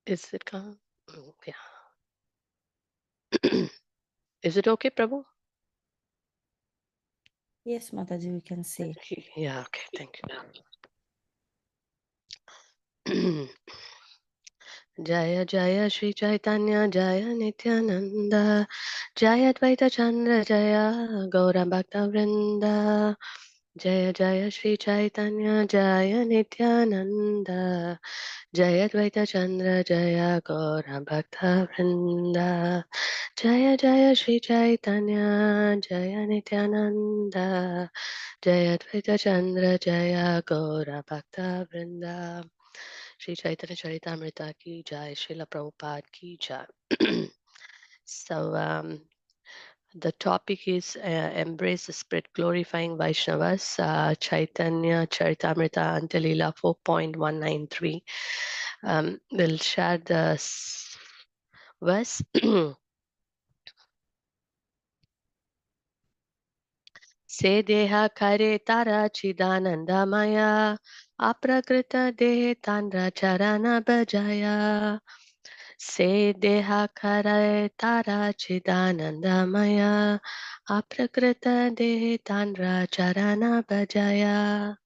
Is it come? Yeah. Is it okay, Prabhu? Yes, Mataji, we can see. Yeah, okay, thank you. Jaya Jaya Shri Chaitanya Jaya Nityananda Jaya Dvaita Chandra Jaya Gaura Bhakta Vrinda Jaya Jaya Shri Chaitanya Jaya Nityananda Jaya Dvaita Chandra Jaya Gaura Bhakta Vrinda Jaya Jaya Shri Chaitanya Jaya Nityananda Jaya Dvaita Chandra Jaya Gaura Bhakta Vrinda Shri Chaitanya Charitamrita ki jai, Srila Prabhupada ki jai. So the topic is embrace the spirit glorifying Vaishnavas, Chaitanya Charitamrita Antalila 4.193. We'll share the verse. Se deha kare tara chidanandamaya aprakrita dehe tandra charana bhajaya. Se deha kare tara chidanandamaya aprakrita dehe tandra charana bhajaya.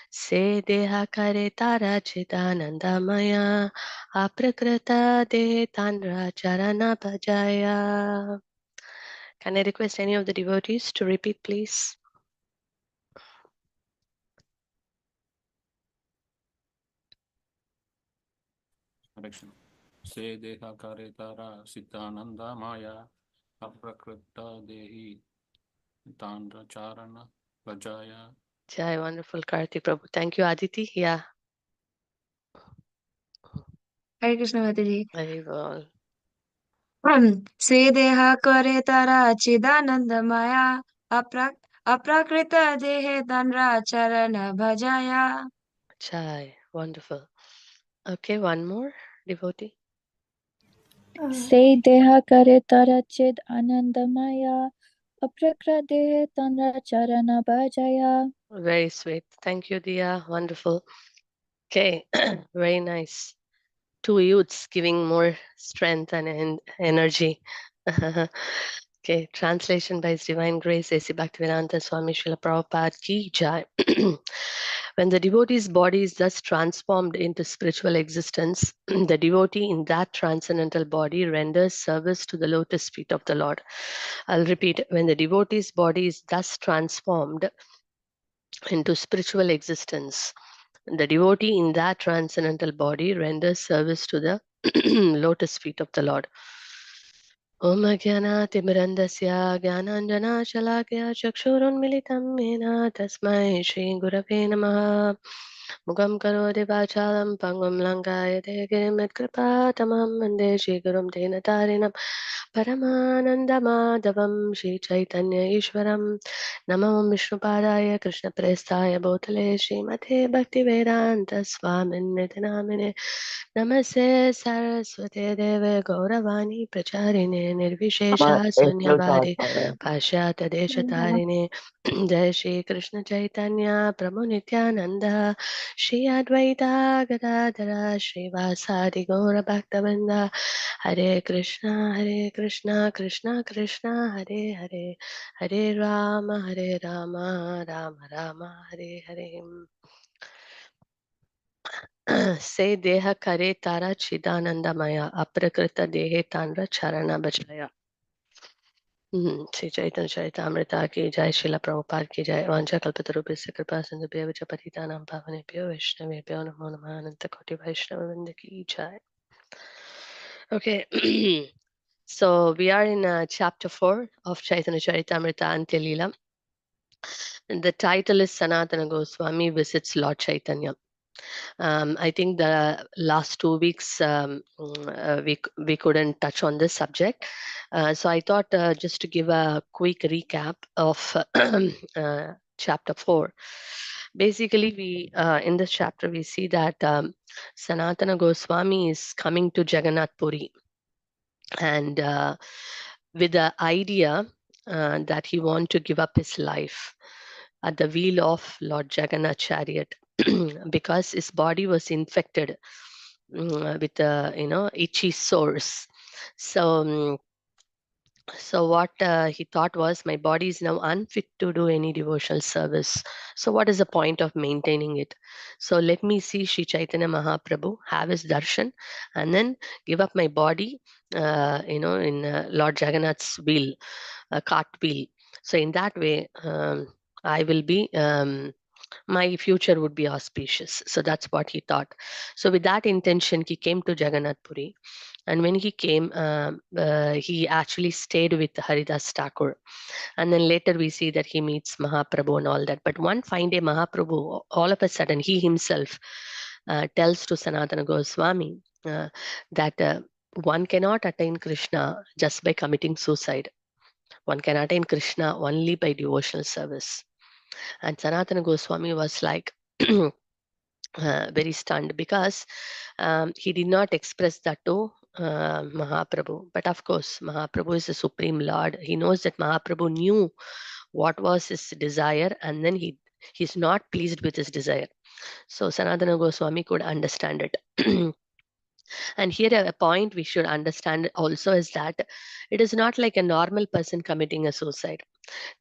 Se deha kare tara chidanandamaya aprakrita dehe tandra charana bhajaya. Can I request any of the devotees to repeat, please? Correction. Se deha karetara siddhananda maya aprakrita dehi tandra charana vajaya. Jai, wonderful, Karthik Prabhu. Thank you, Aditi. Yeah, Hare Krishna Mataji. very well. Se deha kare tara chidananda maya aprakrita dehe tanra charana bhajaya. Jai, wonderful. Okay, one more devotee. Se deha kare tara chid anandamaya aprakradehe tanra charana bhajaya. Very sweet. Thank you, Dia. Wonderful. Okay, very nice. Two youths giving more strength and energy. Okay, translation by His Divine Grace, A.C. Bhaktivedanta Swami Srila Prabhupada Ki Jai. When the devotee's body is thus transformed into spiritual existence, the devotee in that transcendental body renders service to the lotus feet of the Lord. I'll repeat, when the devotee's body is thus transformed into spiritual existence, the devotee in that transcendental body renders service to the lotus feet of the Lord. Om Jnana-timirandasya Jnananjana-shalakya Chakshurunmilitam Yena Tasmai Shri Gurave Namaha Mukam Karoti Vachalam Pangam Lankayate Girimit Kripatamam Vande Shri Gurum Tarinam Paramanandamadavam Shri Chaitanya Ishwaram Namo Vishnupadaya Krishna Prestaya Bhutale Srimate Bhakti Vedanta Swamin Nitinamine Namaste Saraswate Deve Gauravani Pracharine Nirvishesha Sunyavari Pashyata Deshatarine Jai Shri Krishna Chaitanya Prabhu Nityananda Shri Advaita Gadadara Shri Vasadi Gaura Bhaktavinda Hare Krishna Krishna Krishna Hare Hare Hare Rama Rama Rama Hare Hare. Se deha kare tara chidanandamaya aprakrita dehe tanra charana bajaya. Shri Chaitanya Charitamrita ki jai, Srila Prabhupada ki jai, Vancha Kalpatarubhasya Kripa Sindhubhya Vacha Patitanam Pavanebhyo Vaishnavebhyo Namo Namah Ananta Koti Vaishnava Vrinda ki jai. Okay, so we are in chapter 4 of Chaitanya Charitamrita Antyalila. And the title is Sanatana Goswami Visits Lord Chaitanya. I think the last 2 weeks we couldn't touch on this subject, so I thought just to give a quick recap of chapter 4. Basically, we in this chapter we see that Sanatana Goswami is coming to Jagannath Puri, and with the idea that he want to give up his life at the wheel of Lord Jagannath chariot because his body was infected with itchy sores. So. So what he thought was, my body is now unfit to do any devotional service. So what is the point of maintaining it? So let me see Sri Chaitanya Mahaprabhu, have his darshan, and then give up my body, in Lord Jagannath's wheel, cart wheel. So in that way, I will be. My future would be auspicious. So that's what he thought. So with that intention, he came to Jagannath Puri, and when he came, he actually stayed with Haridas Thakur. And then later we see that he meets Mahaprabhu and all that. But one fine day, Mahaprabhu, all of a sudden, he himself tells to Sanatana Goswami that one cannot attain Krishna just by committing suicide. One can attain Krishna only by devotional service. And Sanatana Goswami was like, very stunned, because he did not express that to Mahaprabhu. But of course, Mahaprabhu is the Supreme Lord. He knows that Mahaprabhu knew what was his desire, and then he's not pleased with his desire. So Sanatana Goswami could understand it. And here a point we should understand also is that it is not like a normal person committing a suicide.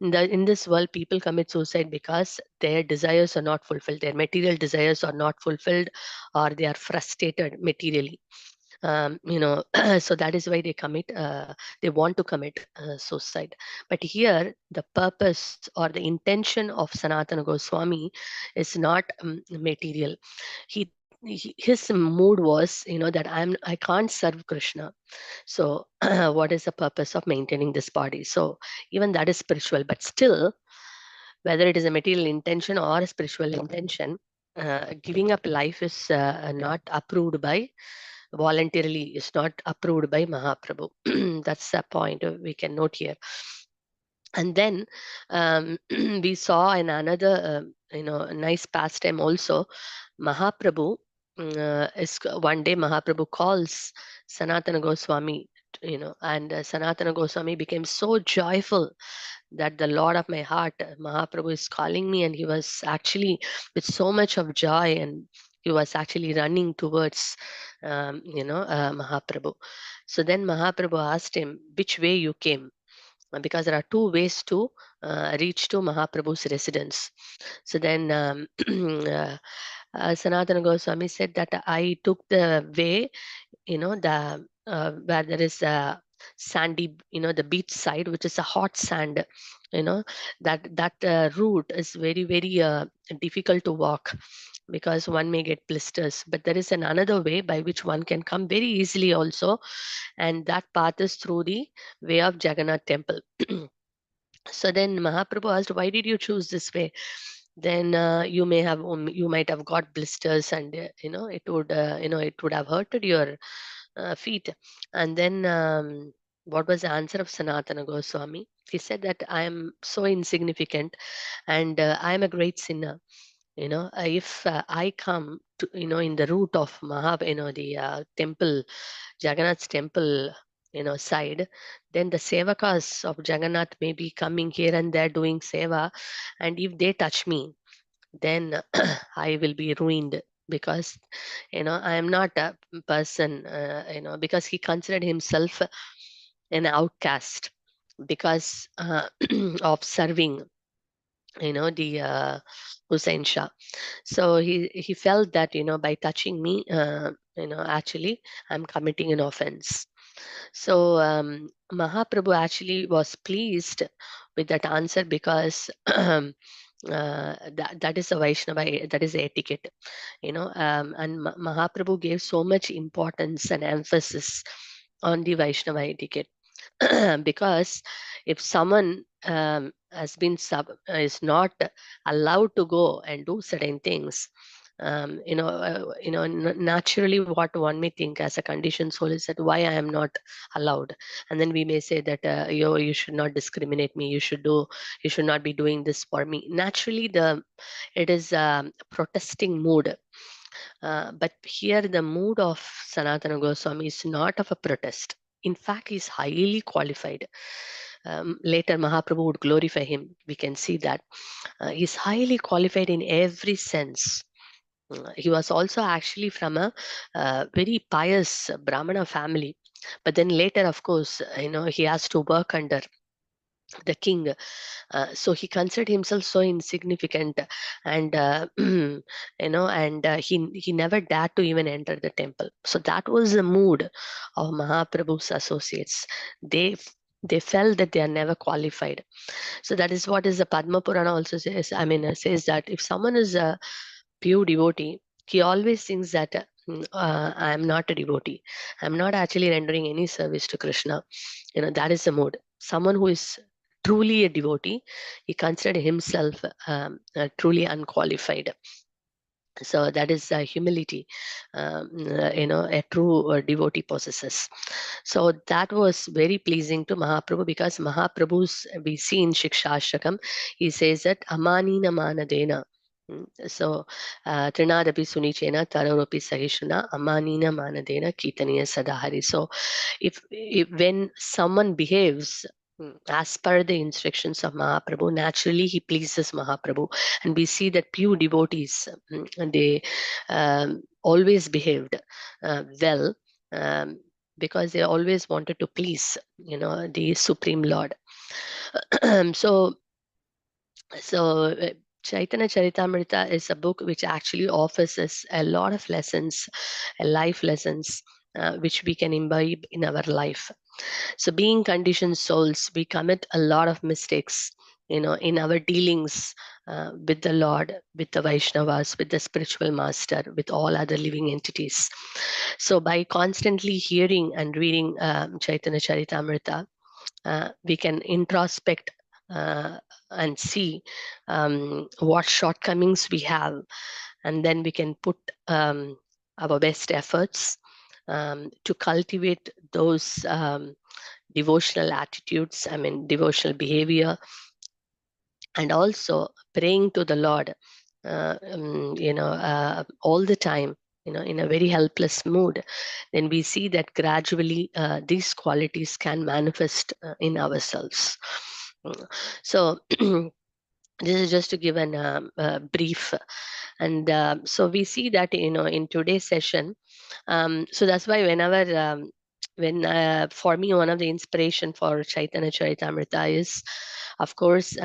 In this world, people commit suicide because their desires are not fulfilled, their material desires are not fulfilled, or they are frustrated materially. So that is why they want to commit suicide. But here the purpose or the intention of Sanatana Goswami is not material. His mood was, that I can't serve Krishna. So what is the purpose of maintaining this body? So even that is spiritual, but still, whether it is a material intention or a spiritual intention, giving up life is not approved by voluntarily, is not approved by Mahaprabhu. That's a point we can note here. And then we saw in another nice pastime also. Mahaprabhu is one day Mahaprabhu calls Sanatana Goswami, and Sanatana Goswami became so joyful that the Lord of my heart, Mahaprabhu, is calling me, and he was actually with so much of joy, and he was actually running towards Mahaprabhu. So then Mahaprabhu asked him, which way you came? Because there are two ways to reach to Mahaprabhu's residence. So then Sanatana Goswami said that I took the way, the where there is a sandy, the beach side, which is a hot sand. You know that route is very very difficult to walk, because one may get blisters. But there is another way by which one can come very easily also, and that path is through the way of Jagannath temple. So then Mahaprabhu asked, why did you choose this way? Then you might have got blisters, and it would have hurted your feet. And then what was the answer of Sanatana Goswami? He said that I am so insignificant, and I am a great sinner. If I come to, in the route of the temple, Jagannath's temple, side, then the sevakas of Jagannath may be coming here and there doing seva, and if they touch me, then I will be ruined, because I am not a person, because he considered himself an outcast, because of serving the Hussein Shah. So he felt that by touching me, actually I'm committing an offense. So Mahaprabhu actually was pleased with that answer, because that is a Vaishnava, that is etiquette, and Mahaprabhu gave so much importance and emphasis on the Vaishnava etiquette. Because if someone is not allowed to go and do certain things, naturally what one may think as a conditioned soul is that why I am not allowed. And then we may say that you should not discriminate me, you should not be doing this for me. Naturally it is a protesting mood. But here the mood of Sanatana Goswami is not of a protest. In fact, he's highly qualified. Later, Mahaprabhu would glorify him. We can see that he's highly qualified in every sense. He was also actually from a very pious Brahmana family. But then later, of course, he has to work under the king. So he considered himself so insignificant, and he never dared to even enter the temple. So that was the mood of Mahaprabhu's associates. They felt that they are never qualified. So that is what is the Padma Purana also says. Says that if someone is a pure devotee, he always thinks that I am not a devotee. I'm not actually rendering any service to Krishna. That is the mood. Someone who is truly a devotee, he considered himself truly unqualified. So that is humility, a true devotee possesses. So that was very pleasing to Mahaprabhu, because Mahaprabhu's, we see in Shikshashtakam, he says that amanina manadena. So trinadapi sunichena tararopi sahishuna amanina manadena kitaniya sadahari. So if when someone behaves as per the instructions of Mahaprabhu, naturally he pleases Mahaprabhu. And we see that pure devotees, they always behaved well, because they always wanted to please, the Supreme Lord. so so Chaitanya Charitamrita is a book which actually offers us a lot of lessons, life lessons, which we can imbibe in our life. So being conditioned souls, we commit a lot of mistakes, in our dealings with the Lord, with the Vaishnavas, with the spiritual master, with all other living entities. So by constantly hearing and reading Chaitanya Charitamrita, we can introspect uh, and see what shortcomings we have, and then we can put our best efforts to cultivate those devotional attitudes, devotional behavior, and also praying to the Lord, all the time, in a very helpless mood. Then we see that gradually these qualities can manifest in ourselves. So this is just to give an brief. And so we see that, in today's session, so that's why whenever when for me, one of the inspiration for Chaitanya Charitamrita is, of course,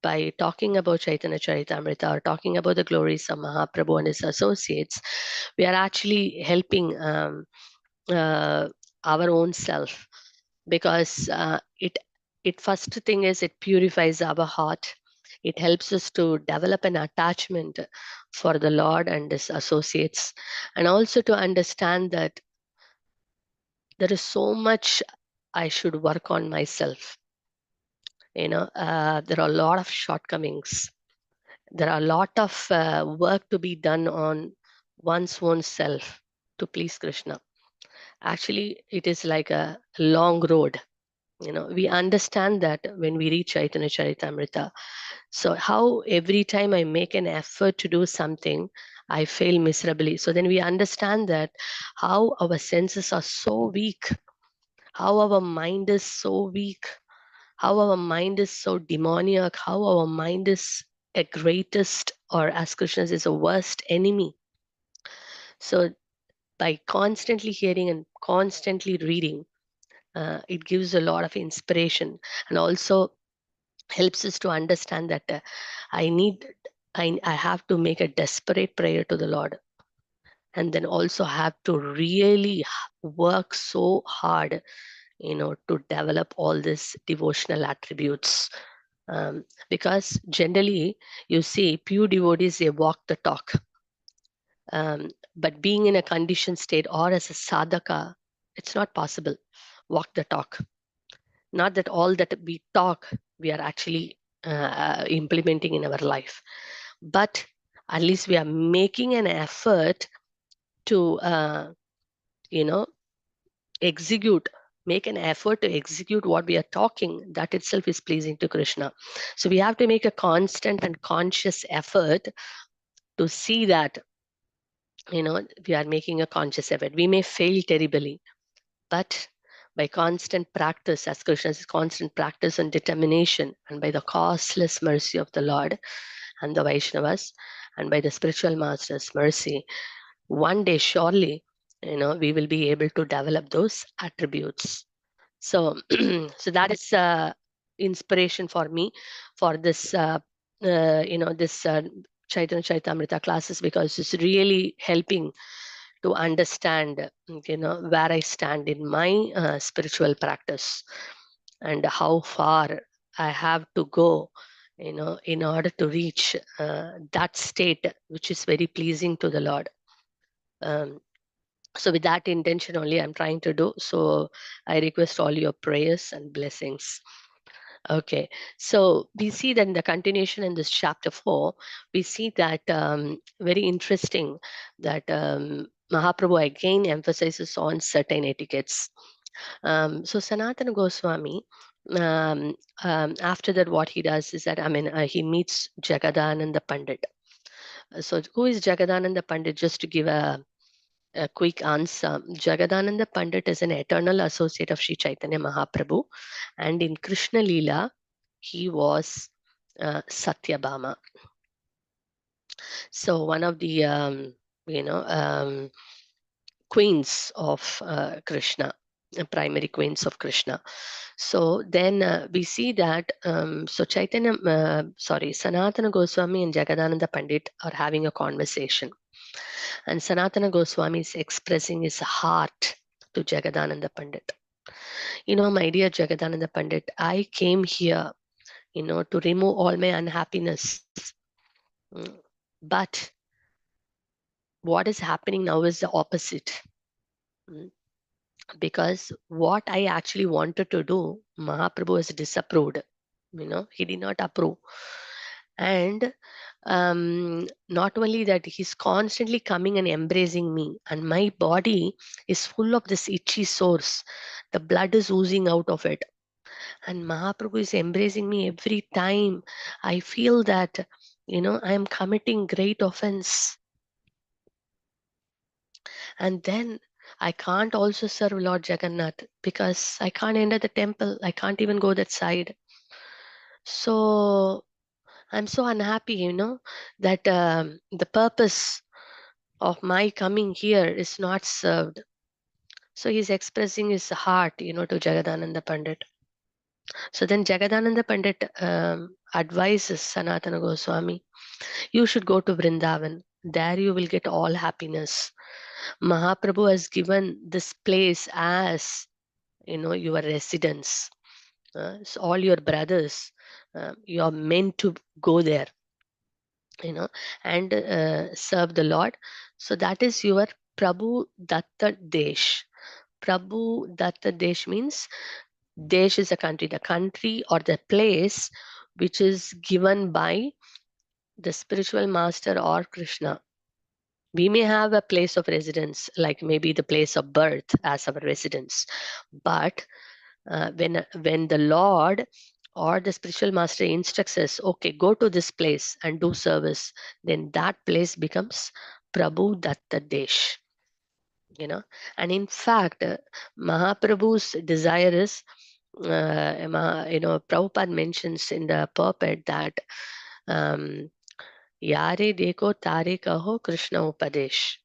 by talking about Chaitanya Charitamrita, or talking about the glories of Mahaprabhu and his associates, we are actually helping uh, our own self, because it first thing is, it purifies our heart. It helps us to develop an attachment for the Lord and his associates, and also to understand that there is so much I should work on myself. There are a lot of shortcomings. There are a lot of work to be done on one's own self to please Krishna. Actually, it is like a long road. We understand that when we reach Chaitanya Charitamrita. So how every time I make an effort to do something, I fail miserably. So then we understand that how our senses are so weak, how our mind is so weak, how our mind is so demoniac, how our mind is a greatest, or as Krishna says, a worst enemy. So by constantly hearing and constantly reading, it gives a lot of inspiration, and also helps us to understand that I need, I have to make a desperate prayer to the Lord, and then also have to really work so hard, to develop all these devotional attributes. Because generally, you see, pure devotees, they walk the talk. But being in a conditioned state, or as a sadhaka, it's not possible. Walk the talk. Not that all that we talk, we are actually implementing in our life, but at least we are making an effort to, execute, make an effort to execute what we are talking. That itself is pleasing to Krishna. So we have to make a constant and conscious effort to see that, we are making a conscious effort. We may fail terribly, but by constant practice, as Krishna says, constant practice and determination, and by the causeless mercy of the Lord and the Vaishnavas, and by the spiritual master's mercy, one day surely, we will be able to develop those attributes. So, so that is inspiration for me for this, this Chaitanya Chaitamrita classes, because it's really helping to understand, where I stand in my spiritual practice and how far I have to go, in order to reach that state which is very pleasing to the Lord. Um, so with that intention only I'm trying to do. So I request all your prayers and blessings. Okay, so we see that in the continuation in this chapter 4, we see that very interesting that Mahaprabhu again emphasizes on certain etiquettes. So Sanatana Goswami, after that, what he does is that, he meets Jagadananda Pandit. So who is Jagadananda Pandit? Just to give a quick answer, Jagadananda Pandit is an eternal associate of Sri Chaitanya Mahaprabhu, and in Krishna Leela, he was Satyabhama. So one of the queens of Krishna, primary queens of Krishna. So then we see that Sanatana Goswami and Jagadananda Pandit are having a conversation, and Sanatana Goswami is expressing his heart to Jagadananda Pandit. My dear Jagadananda Pandit, I came here, to remove all my unhappiness. But what is happening now is the opposite. Because what I actually wanted to do, Mahaprabhu has disapproved. He did not approve. And not only that, he's constantly coming and embracing me, and my body is full of this itchy sores. The blood is oozing out of it. And Mahaprabhu is embracing me every time. I feel that, I am committing great offense. And then I can't also serve Lord Jagannath because I can't enter the temple. I can't even go that side. So I'm so unhappy, that the purpose of my coming here is not served. So he's expressing his heart, to Jagadananda Pandit. So then Jagadananda Pandit advises Sanatana Goswami, you should go to Vrindavan. There you will get all happiness. Mahaprabhu has given this place as, your residence. So all your brothers, you are meant to go there, and serve the Lord. So that is your Prabhu Datta Desh. Prabhu Datta Desh means Desh is a country, the country or the place which is given by the spiritual master or Krishna. We may have a place of residence, like maybe the place of birth as our residence, but when the Lord or the spiritual master instructs us, okay, go to this place and do service, then that place becomes Prabhu Datta Desh. And in fact, Mahaprabhu's desire is, Prabhupada mentions in the purport that Yare deko tare kaho Krishna Upadesh.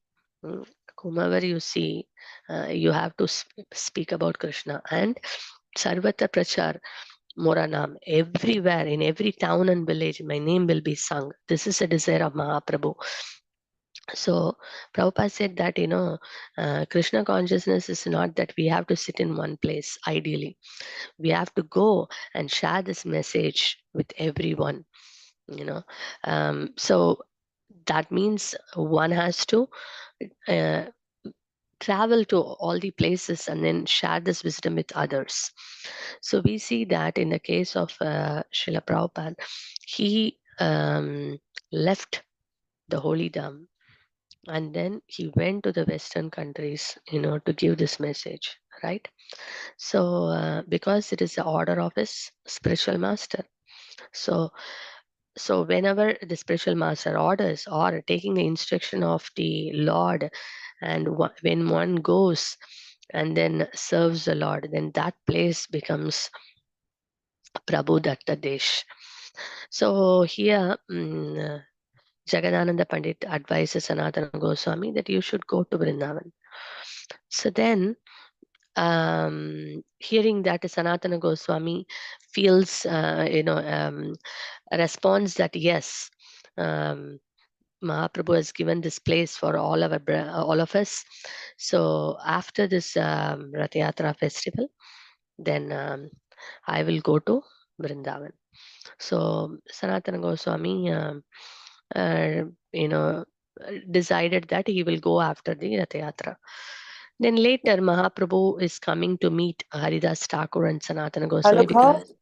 Whomever you see, you have to speak about Krishna. And Sarvatra Prachar Moranam, everywhere, in every town and village, my name will be sung. This is a desire of Mahaprabhu. So Prabhupada said that, Krishna consciousness is not that we have to sit in one place, ideally. We have to go and share this message with everyone, So that means one has to uh, travel to all the places and then share this wisdom with others. So we see that in the case of Srila Prabhupada, he left the holy dham and then he went to the Western countries, to give this message, right? So because it is the order of his spiritual master. So whenever the spiritual master orders or taking the instruction of the Lord, and when one goes and then serves the Lord, then that place becomes Prabhu Datta Desh. So here, Jagadananda Pandit advises Sanatana Goswami that you should go to Vrindavan. So then, hearing that, Sanatana Goswami feels, responds that yes, Mahaprabhu has given this place for all of us. So after this Rath Yatra festival, then I will go to Vrindavan. So Sanatana Goswami, uh, you know, decided that he will go after the Rath Yatra. Then later, Mahaprabhu is coming to meet Haridas Thakur and Sanatana Goswami because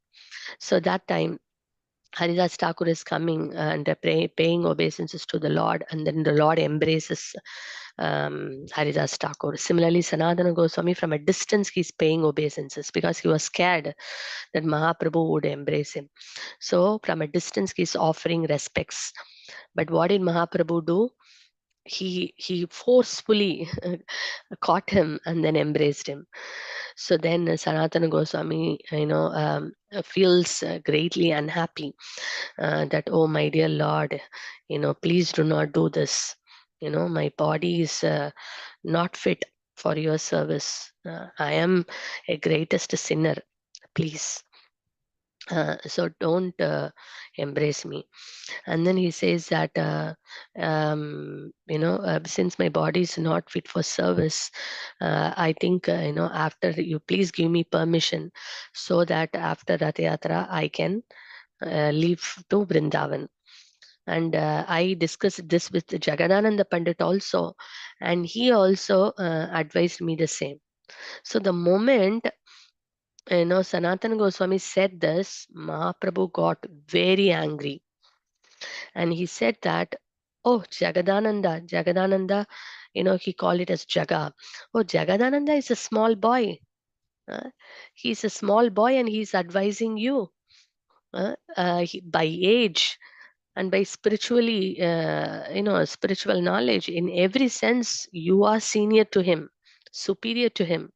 so that time Haridas Thakur is coming and paying obeisances to the Lord, and then the Lord embraces Haridas Thakur. Similarly, Sanatana Goswami, from a distance, he's paying obeisances because he was scared that Mahaprabhu would embrace him. So, from a distance, he's offering respects. But what did Mahaprabhu do? He forcefully caught him and then embraced him. So then Sanatana Goswami, feels greatly unhappy that, oh my dear Lord, please do not do this. My body is not fit for your service. I am a greatest sinner. Please. So don't embrace me. And then he says that since my body is not fit for service, I think after you please give me permission so that after Rath Yatra I can leave to Vrindavan. And I discussed this with Jagadananda Pandit also, and he also advised me the same. So the moment Sanatana Goswami said this, Mahaprabhu got very angry, and he said that, oh, Jagadananda, he called it as Jaga. Oh, Jagadananda is a small boy. He's a small boy and he's advising you. By age and by spiritual knowledge, in every sense, you are senior to him, superior to him.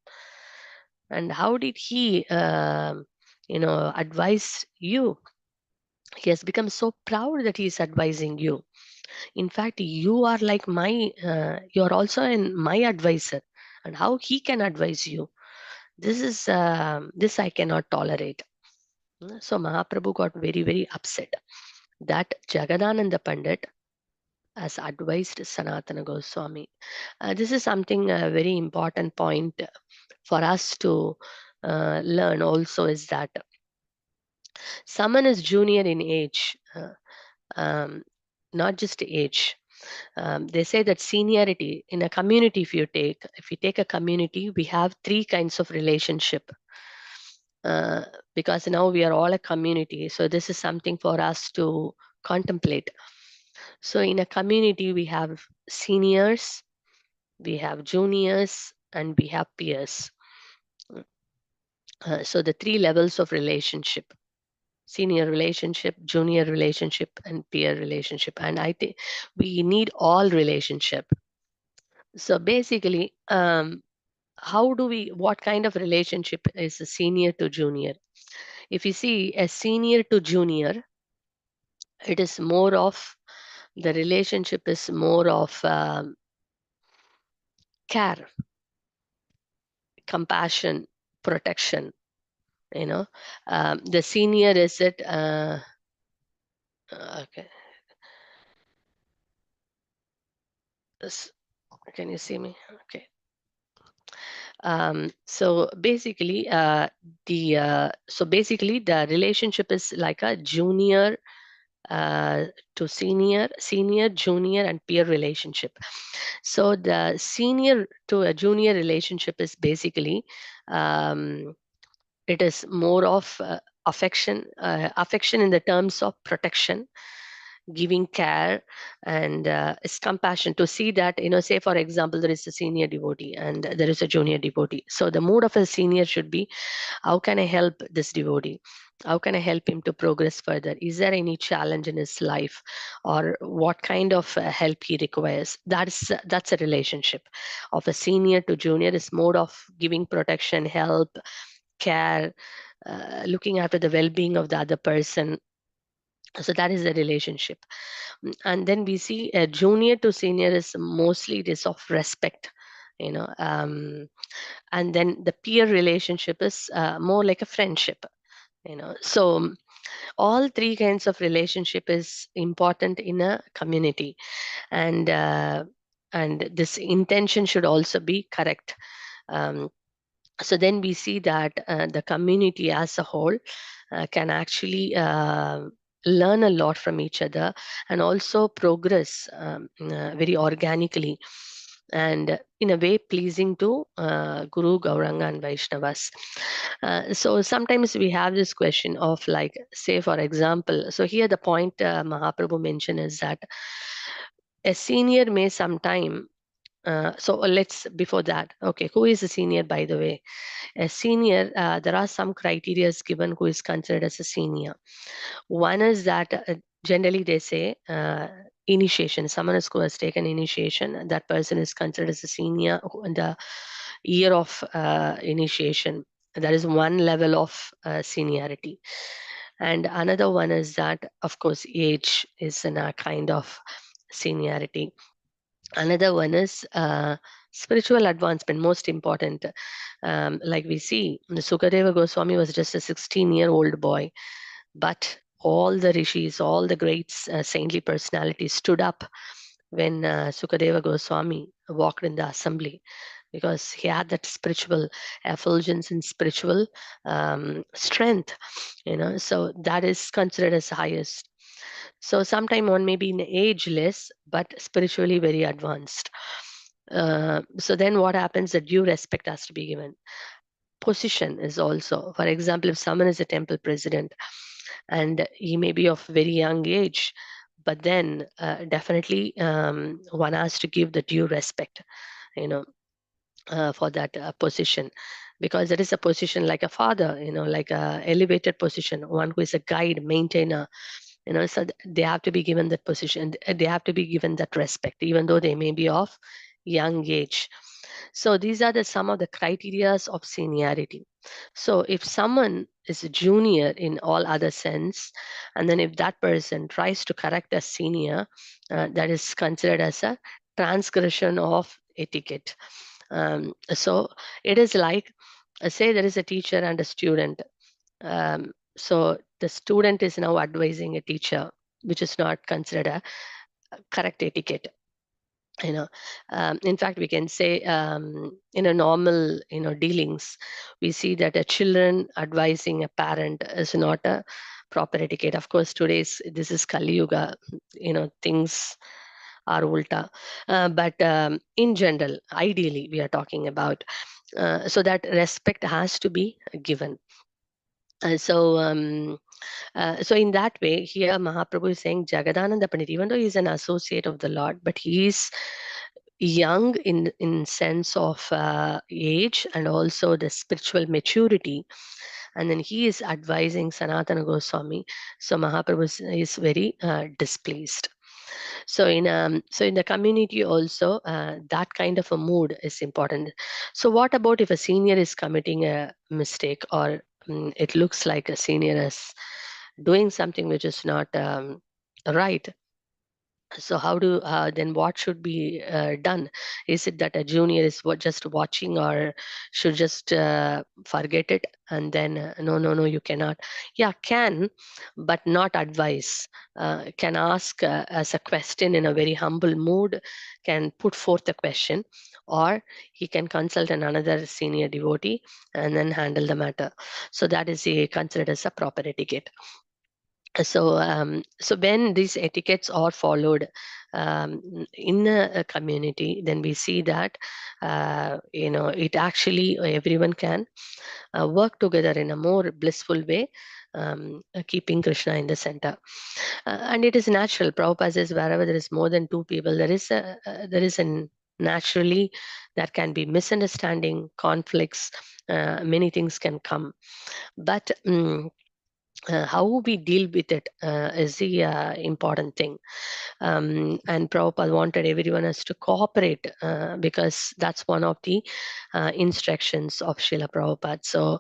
And how did he, advise you? He has become so proud that he is advising you. In fact, you are like you are also my advisor. And how he can advise you? This I cannot tolerate. So Mahaprabhu got very, very upset that Jagadananda Pandit has advised Sanatana Goswami. This is something very important point for us to learn also, is that someone is junior in age, um, not just age. They say that seniority in a community, if you take a community, we have three kinds of relationship. Because now we are all a community, so this is something for us to contemplate. So in a community, we have seniors, we have juniors, and we have peers. So the three levels of relationship: senior relationship, junior relationship, and peer relationship. And I think we need all relationship. So basically, what kind of relationship is a senior to junior? If you see a senior to junior, it is more of, the relationship is more of care, compassion, protection. The senior is it. Okay. Can you see me? Okay. So basically, the relationship is like a junior to senior, junior, and peer relationship. So the senior to a junior relationship is basically, it is more of affection in the terms of protection, giving care, and it's compassion to see that, say for example, there is a senior devotee and there is a junior devotee. So the mood of a senior should be, how can I help this devotee? How can I help him to progress further? Is there any challenge in his life, or what kind of help he requires? That's a relationship of a senior to junior, is more of giving protection, help, care, looking after the well-being of the other person. So that is the relationship. And then we see a junior to senior is mostly it is of respect, you know. And then the peer relationship is more like a friendship, you know. So all three kinds of relationship is important in a community, and this intention should also be correct. um, so then we see that the community as a whole can actually learn a lot from each other, and also progress very organically, and in a way pleasing to Guru, Gauranga, and Vaishnavas. So sometimes we have this question of, like, say for example, so here the point Mahaprabhu mentioned is that a senior may sometime so let's before that, okay, who is a senior, by the way? A senior, there are some criteria given who is considered as a senior. One is that generally they say initiation. Someone who has taken initiation, that person is considered as a senior in the year of initiation. That is one level of seniority. And another one is that, of course, age is in a kind of seniority. Another one is spiritual advancement, most important. Like we see, the Sukadeva Goswami was just a 16-year-old boy, but all the rishis, all the great saintly personalities stood up when Sukadeva Goswami walked in the assembly, because he had that spiritual effulgence and spiritual strength, you know. So that is considered as highest. So sometime one may be in age less, but spiritually very advanced. So then what happens? The due respect has to be given. Position is also, for example, if someone is a temple president and he may be of very young age, but then definitely one has to give the due respect, you know, for that position, because there is a position like a father, you know, like a elevated position, one who is a guide, maintainer, you know. So they have to be given that position, they have to be given that respect, even though they may be of young age. So these are the some of the criterias of seniority. So if someone is a junior in all other sense, and then if that person tries to correct a senior, that is considered as a transgression of etiquette. So it is like, say there is a teacher and a student. So the student is now advising a teacher, which is not considered a correct etiquette, you know. In fact, we can say in a normal, you know, dealings, we see that a children advising a parent is not a proper etiquette. Of course, today's this is Kali Yuga, you know, things are ulta, but in general, ideally we are talking about, so that respect has to be given. So in that way, here Mahaprabhu is saying Jagadananda Pandit, even though he's an associate of the Lord, but he's young in sense of age and also the spiritual maturity. And then he is advising Sanatana Goswami. So Mahaprabhu is very displeased. So in the community also, that kind of a mood is important. So what about if a senior is committing a mistake, or it looks like a senior is doing something which is not right? So how do then what should be done? Is it that a junior is just watching, or should just forget it, and then no, no, no, you cannot? Yeah, can, but not advise. Can ask as a question in a very humble mood, can put forth a question, or he can consult another senior devotee and then handle the matter. So that is considered as a proper etiquette. So when these etiquettes are followed in a community, then we see that it actually everyone can work together in a more blissful way, keeping Krishna in the center. And it is natural. Prabhupada says wherever there is more than two people, there is an naturally there can be misunderstanding, conflicts, many things can come. But how we deal with it is the important thing. And Prabhupada wanted everyone else to cooperate, because that's one of the instructions of Srila Prabhupada. So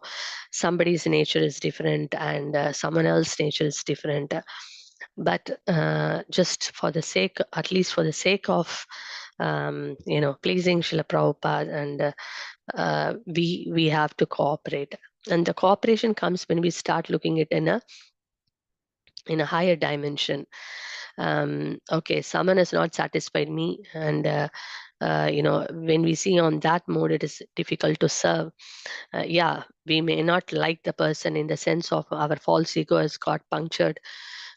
somebody's nature is different, and someone else's nature is different. but just for the sake, at least for the sake of pleasing Srila Prabhupada, and we have to cooperate. And the cooperation comes when we start looking at in a higher dimension. Okay, someone has not satisfied me, and when we see on that mode, it is difficult to serve. Yeah, we may not like the person in the sense of our false ego has got punctured,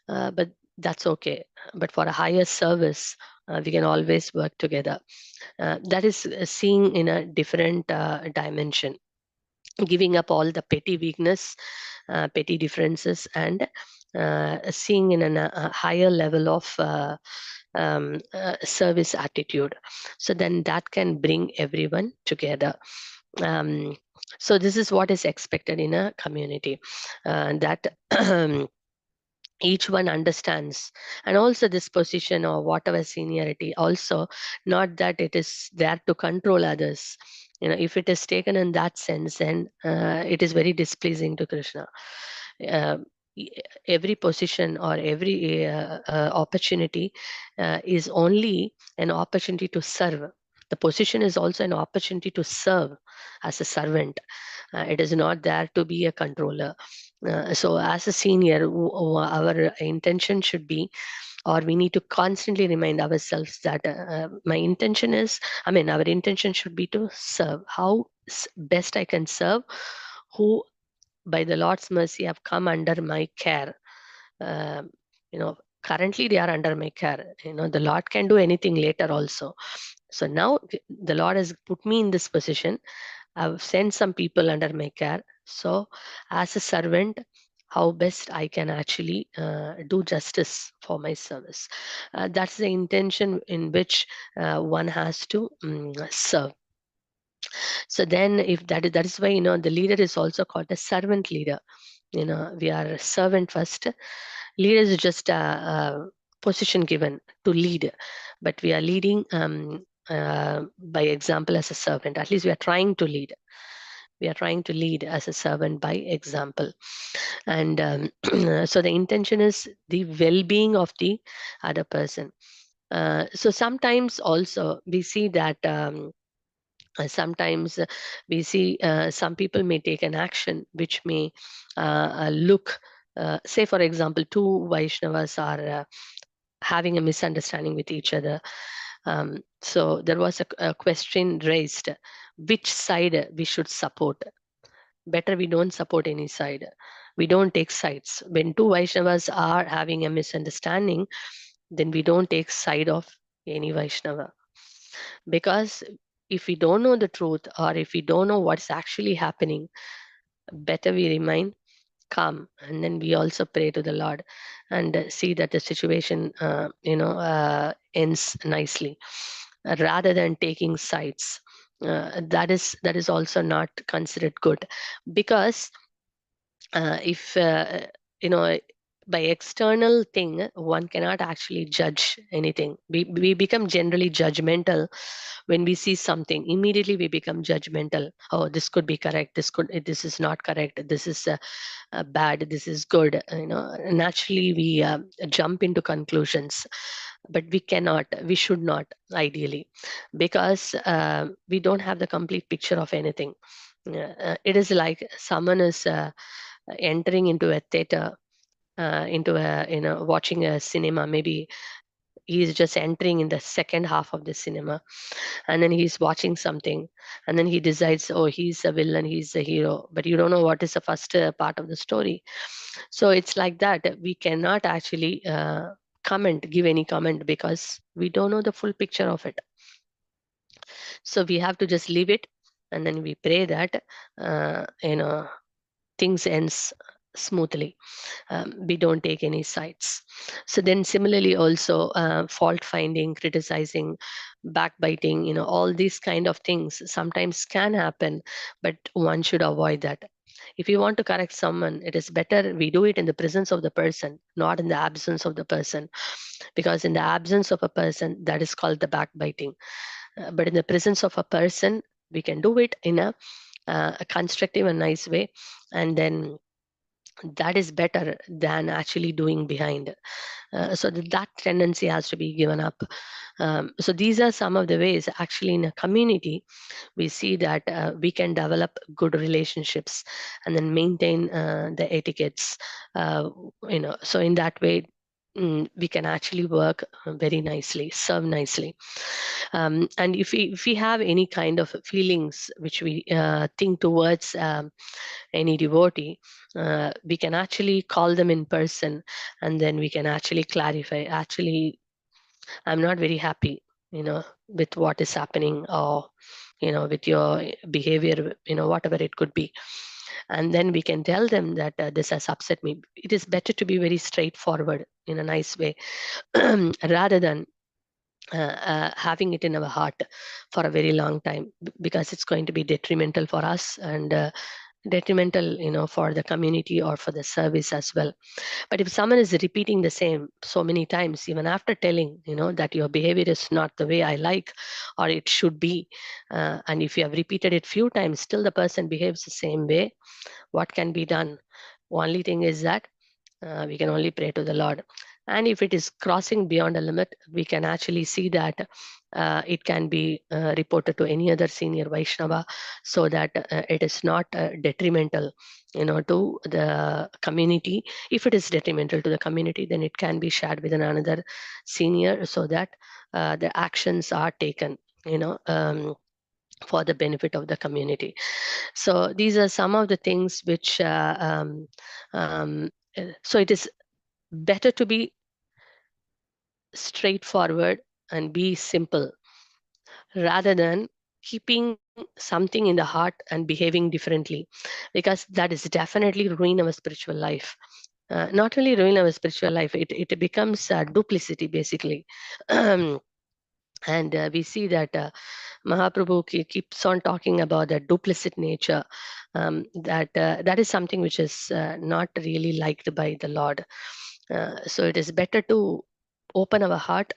but that's okay. But for a higher service, we can always work together. That is seeing in a different dimension, giving up all the petty weakness, petty differences, and seeing in a higher level of service attitude. So then that can bring everyone together. Um, so this is what is expected in a community, that each one understands, and also this position or whatever seniority, also not that it is there to control others. If it is taken in that sense, then it is very displeasing to Krishna. uh, e- every position or every opportunity is only an opportunity to serve. The position is also an opportunity to serve as a servant. It is not there to be a controller. So as a senior, our intention should be, or we need to constantly remind ourselves that my intention is, our intention should be to serve. How best I can serve, who by the Lord's mercy have come under my care. um, Currently they are under my care. The Lord can do anything later also. So now the Lord has put me in this position. I've sent some people under my care. So as a servant, how best I can actually do justice for my service. That's the intention in which one has to serve. So then, if that is why the leader is also called a servant leader. We are a servant first. Leader is just a position given to lead, but we are leading by example as a servant. At least we are trying to lead. We are trying to lead as a servant by example. And so the intention is the well-being of the other person. So sometimes also we see that sometimes we see some people may take an action which may look, say for example, two Vaishnavas are having a misunderstanding with each other. So there was a question raised, which side we should support. Better we don't support any side. We don't take sides. When two Vaishnavas are having a misunderstanding, then we don't take side of any Vaishnava. Because if we don't know the truth, or if we don't know what's actually happening, better we remain calm, and then we also pray to the Lord, and see that the situation ends nicely, rather than taking sides. That is also not considered good, because if you know by external thing one cannot actually judge anything. We become generally judgmental. When we see something, immediately we become judgmental. Oh, this could be correct, this is not correct, this is bad, this is good. Naturally we jump into conclusions, but we should not, ideally, because we don't have the complete picture of anything. It is like someone is entering into a theater, into a watching a cinema. Maybe he's just entering in the second half of the cinema, and then he's watching something, and then he decides, oh, he's a villain, he's a hero, but you don't know what is the first part of the story. So it's like that. We cannot actually give any comment, because we don't know the full picture of it. So we have to just leave it, and then we pray that things ends smoothly. We don't take any sides. So then similarly also, fault finding, criticizing, backbiting, all these kind of things sometimes can happen, but one should avoid that. If you want to correct someone, it is better we do it in the presence of the person, not in the absence of the person. Because in the absence of a person, that is called the backbiting. But in the presence of a person, we can do it in a constructive and nice way, and then that is better than actually doing behind. So that tendency has to be given up. So these are some of the ways actually in a community we see that we can develop good relationships and then maintain the etiquettes. uh, so in that way, we can actually work very nicely, serve nicely. And if we have any kind of feelings which we think towards any devotee, we can actually call them in person, and then we can actually clarify, actually, I'm not very happy, with what is happening, or with your behavior, whatever it could be. And then we can tell them that this has upset me. It is better to be very straightforward in a nice way rather than having it in our heart for a very long time, because it's going to be detrimental for us, and detrimental for the community or for the service as well. But if someone is repeating the same so many times, even after telling, that your behavior is not the way I like or it should be, and if you have repeated it few times, still the person behaves the same way, what can be done? Only thing is that we can only pray to the Lord. And if it is crossing beyond a limit, we can actually see that it can be reported to any other senior Vaishnava, so that it is not detrimental, to the community. If it is detrimental to the community, then it can be shared with another senior, so that the actions are taken, for the benefit of the community. So these are some of the things which so it is better to be straightforward and be simple, rather than keeping something in the heart and behaving differently, because that is definitely ruin our spiritual life. Not only ruin our spiritual life, it becomes duplicity basically. And we see that Mahaprabhu keeps on talking about the duplicit nature. That is something which is not really liked by the Lord. So it is better to open our heart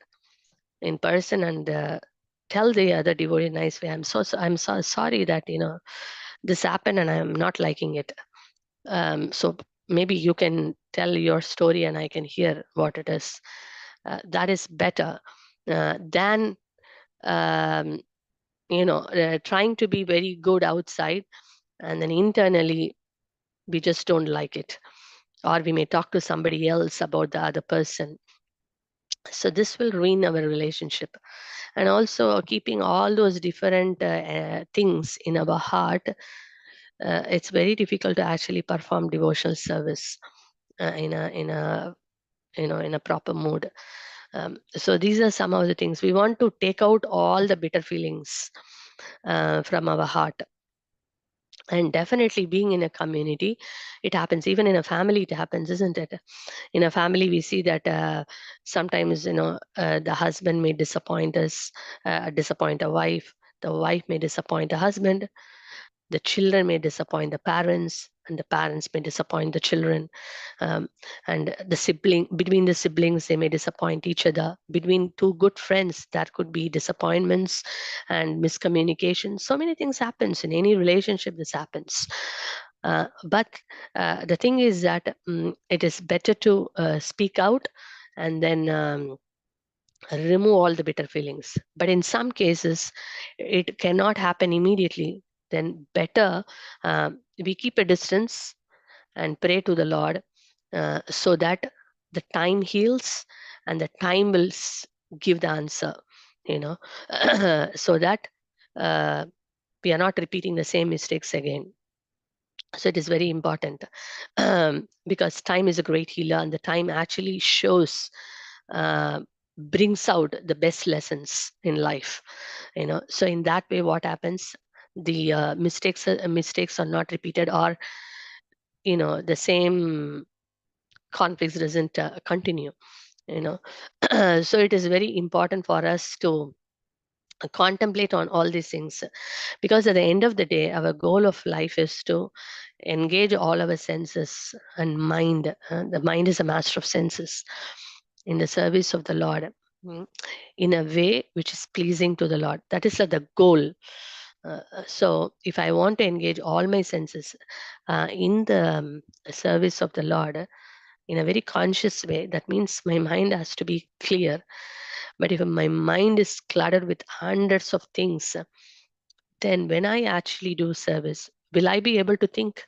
in person and tell the other devotee in a nice way. I'm so sorry that this happened and I'm not liking it. So maybe you can tell your story and I can hear what it is. That is better than um, trying to be very good outside, and then internally we just don't like it, or we may talk to somebody else about the other person. So this will ruin our relationship. And also keeping all those different things in our heart, it's very difficult to actually perform devotional service in a proper mood. So these are some of the things we want to take out, all the bitter feelings from our heart. And definitely being in a community, it happens. Even in a family it happens, isn't it? In a family we see that sometimes the husband may disappoint us, disappoint a wife, the wife may disappoint a husband, the children may disappoint the parents, and the parents may disappoint the children. um, and between the siblings, they may disappoint each other. Between two good friends, there could be disappointments and miscommunication. So many things happens in any relationship. This happens. But the thing is that it is better to speak out, and then remove all the bitter feelings. But in some cases, it cannot happen immediately. Then better we keep a distance and pray to the Lord, so that the time heals and the time will give the answer, you know, so that uh, we are not repeating the same mistakes again. So it is very important, because time is a great healer, and the time actually shows, uh, brings out the best lessons in life. So in that way, what happens? The mistakes are not repeated, or the same conflicts doesn't continue. You know, so it is very important for us to contemplate on all these things, because at the end of the day, our goal of life is to engage all our senses and mind. The mind is a master of senses, in the service of the Lord, in a way which is pleasing to the Lord. That is the goal. So if I want to engage all my senses in the service of the Lord in a very conscious way, that means my mind has to be clear. But if my mind is cluttered with hundreds of things, then when I actually do service, will I be able to think?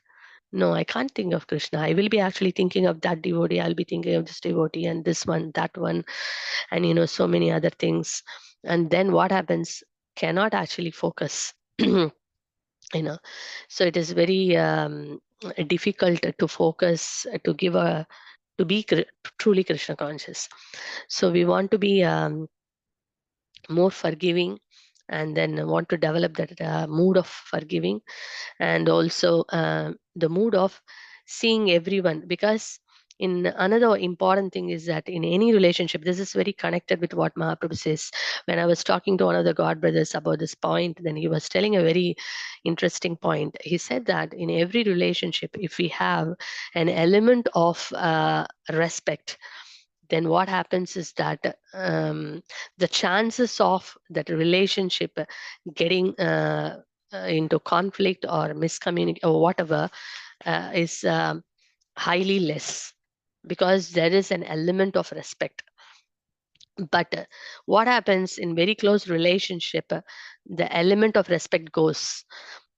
No, I can't think of Krishna. I will be actually thinking of that devotee. I'll be thinking of this devotee and this one, that one, and so many other things. And then what happens? Cannot actually focus. So it is very difficult to focus, to be truly Krishna conscious. So we want to be more forgiving, and then want to develop that mood of forgiving, and also the mood of seeing everyone. Because in another important thing is that in any relationship, this is very connected with what Mahaprabhu says. When I was talking to one of the God brothers about this point, then he was telling a very interesting point. He said that in every relationship, if we have an element of respect, then what happens is that the chances of that relationship getting into conflict or miscommunication or whatever is highly less, because there is an element of respect. But what happens in very close relationship, the element of respect goes,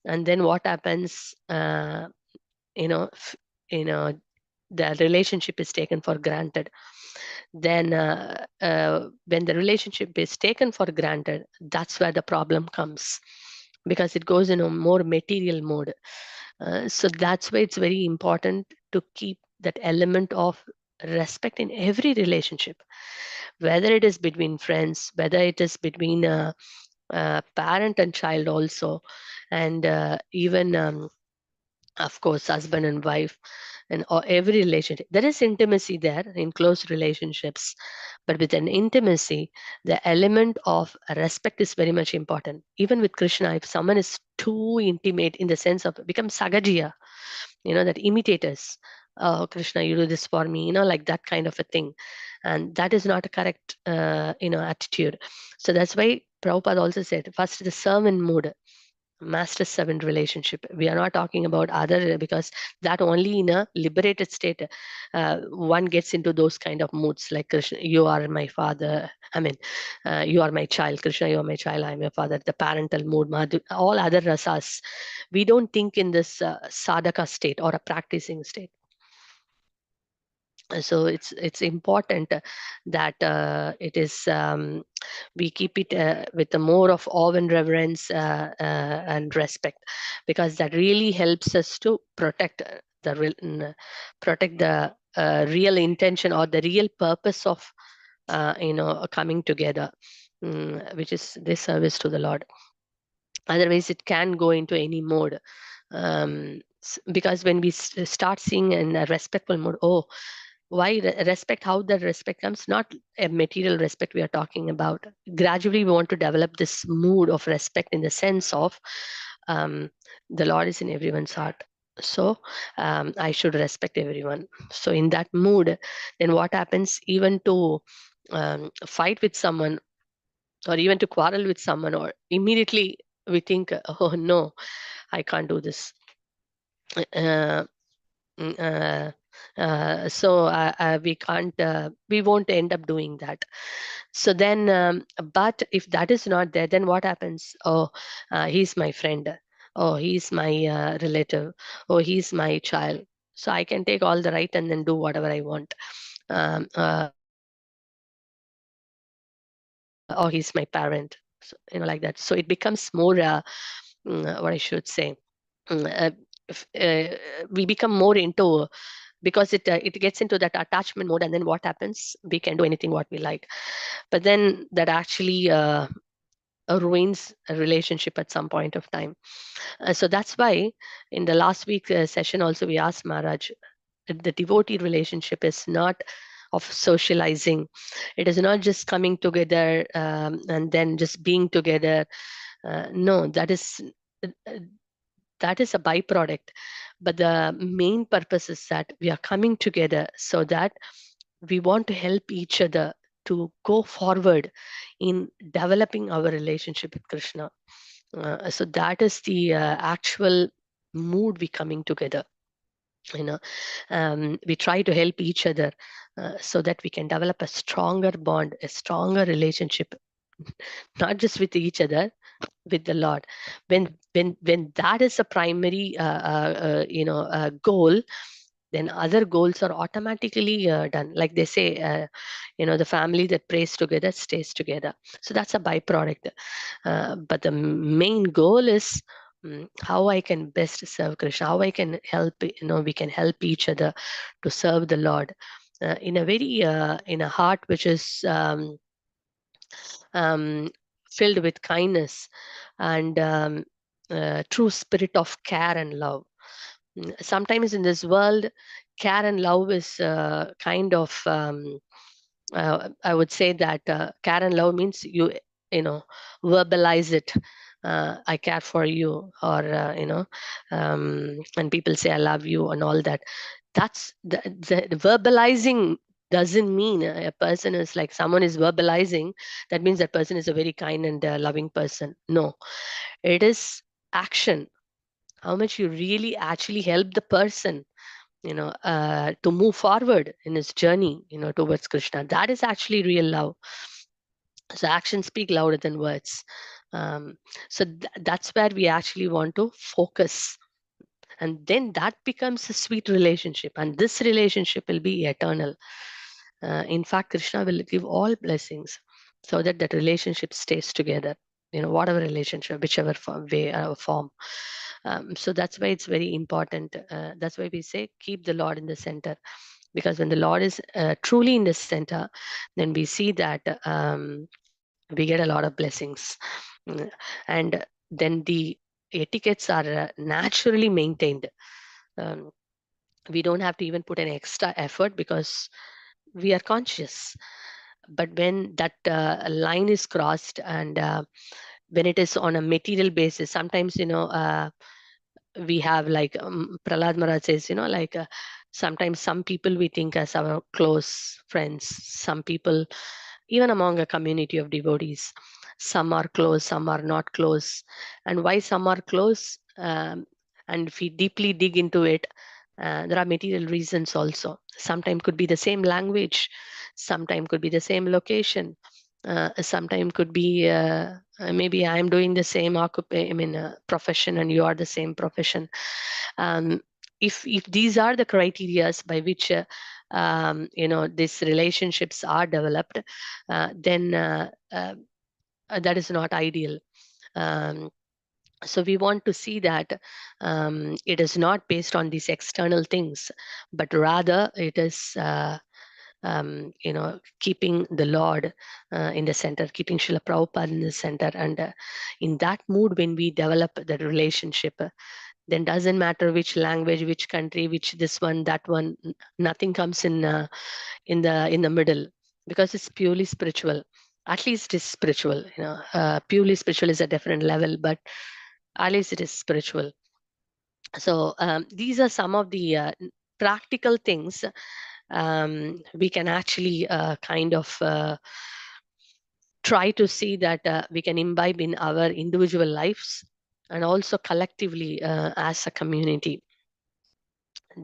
and then what happens, you know f- you know the relationship is taken for granted. Then when the relationship is taken for granted, that's where the problem comes, because it goes in a more material mode. So that's why it's very important to keep that element of respect in every relationship, whether it is between friends, whether it is between parent and child also, and even of course husband and wife, and every relationship. There is intimacy there in close relationships, but with an intimacy, the element of respect is very much important. Even with Krishna, if someone is too intimate in the sense of become sagajiya, that imitators, oh Krishna, you do this for me, like that kind of a thing, and that is not a correct attitude. So that's why Prabhupada also said first the servant mood, master servant relationship. We are not talking about other, because that only in a liberated state one gets into those kind of moods, like Krishna, you are my father, I mean, you are my child, Krishna, you are my child, I am your father, the parental mood, all other rasas. We don't think in this sadhaka state or a practicing state. So it's important that it is we keep it with the more of awe and reverence and respect, because that really helps us to protect protect the real intention or the real purpose of coming together, which is this service to the Lord. Otherwise it can go into any mode, because when we start seeing in a respectful mode, oh, why respect, how the respect comes, not a material respect we are talking about. Gradually we want to develop this mood of respect in the sense of the Lord is in everyone's heart, so I should respect everyone. So in that mood, then what happens, even to fight with someone, or even to quarrel with someone, or immediately we think, oh no, I can't do this. uh, Mm, so we can't, we won't end up doing that. So then, but if that is not there, then what happens? Oh, he's my friend. Oh, he's my relative. Oh, he's my child. So I can take all the right and then do whatever I want. Oh, he's my parent. So, like that. So it becomes more, what I should say. Mm, if, we become more into, because it gets into that attachment mode, and then what happens, we can do anything what we like, but then that actually ruins a relationship at some point of time. So that's why in the last week session also we asked Maharaj, the devotee relationship is not of socializing. It is not just coming together and then just being together. No, that is a byproduct, but the main purpose is that we are coming together so that we want to help each other to go forward in developing our relationship with Krishna. So that is the actual mood we coming together. We try to help each other so that we can develop a stronger bond, a stronger relationship, not just with each other, with the Lord. When that is a primary goal, then other goals are automatically done. Like they say, the family that prays together stays together. So that's a byproduct. But the main goal is how I can best serve Krishna, how I can help, we can help each other to serve the Lord in a very, in a heart which is um, filled with kindness and true spirit of care and love. Sometimes in this world, care and love is kind of I would say that care and love means you know verbalize it. I care for you, or and people say I love you and all that. That's the verbalizing doesn't mean a person is like someone is verbalizing. That means that person is a very kind and loving person. No, it is action. How much you really actually help the person to move forward in his journey towards Krishna. That is actually real love. So actions speak louder than words. um, so that's where we actually want to focus, and then that becomes a sweet relationship, and this relationship will be eternal. In fact, Krishna will give all blessings so that that relationship stays together, whatever relationship, whichever way or form. So that's why it's very important. That's why we say keep the Lord in the center, because when the Lord is truly in the center, then we see that we get a lot of blessings. Mm, and then the etiquettes are naturally maintained. Um, we don't have to even put an extra effort because we are conscious. But when that line is crossed, and when it is on a material basis, sometimes we have like Prahlad Maharaj says, like sometimes some people we think as our close friends, some people even among a community of devotees, some are close, some are not close. And why some are close, and if we deeply dig into it, there are material reasons also. Sometimes could be the same language, sometimes could be the same location, sometimes could be maybe I'm doing the same profession and you are the same profession. um, if these are the criterias by which these relationships are developed, then that is not ideal. um, so we want to see that it is not based on these external things, but rather it is keeping the Lord in the center, keeping Srila Prabhupada in the center. And in that mood, when we develop the relationship, then doesn't matter which language, which country, which this one, that one, nothing comes in the middle, because it's purely spiritual. At least it's spiritual. Purely spiritual is a different level, but at least it is spiritual. So these are some of the practical things we can actually kind of try to see that we can imbibe in our individual lives and also collectively as a community.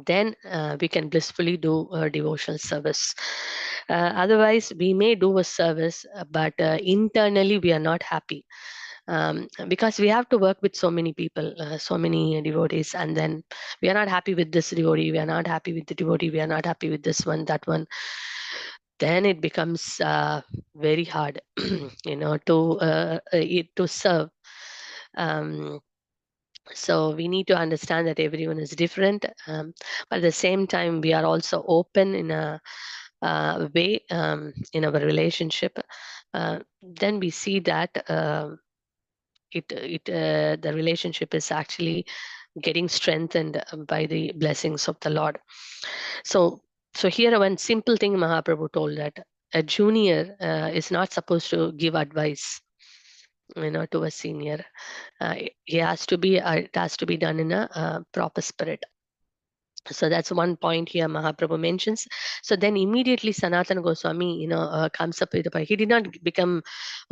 Then we can blissfully do devotional service. Otherwise, we may do a service, but internally we are not happy, because we have to work with so many people, so many devotees, and then we are not happy with this devotee, we are not happy with the devotee, we are not happy with this one, that one. Then it becomes very hard, to serve. Um, so we need to understand that everyone is different, but at the same time we are also open in a way in our relationship. Then we see that the relationship is actually getting strengthened by the blessings of the Lord. So here one simple thing Mahaprabhu told, that a junior is not supposed to give advice to a senior. It has to be done in a proper spirit. So that's one point here Mahaprabhu mentions. So then immediately Sanatana Goswami, comes up with a point. He did not become,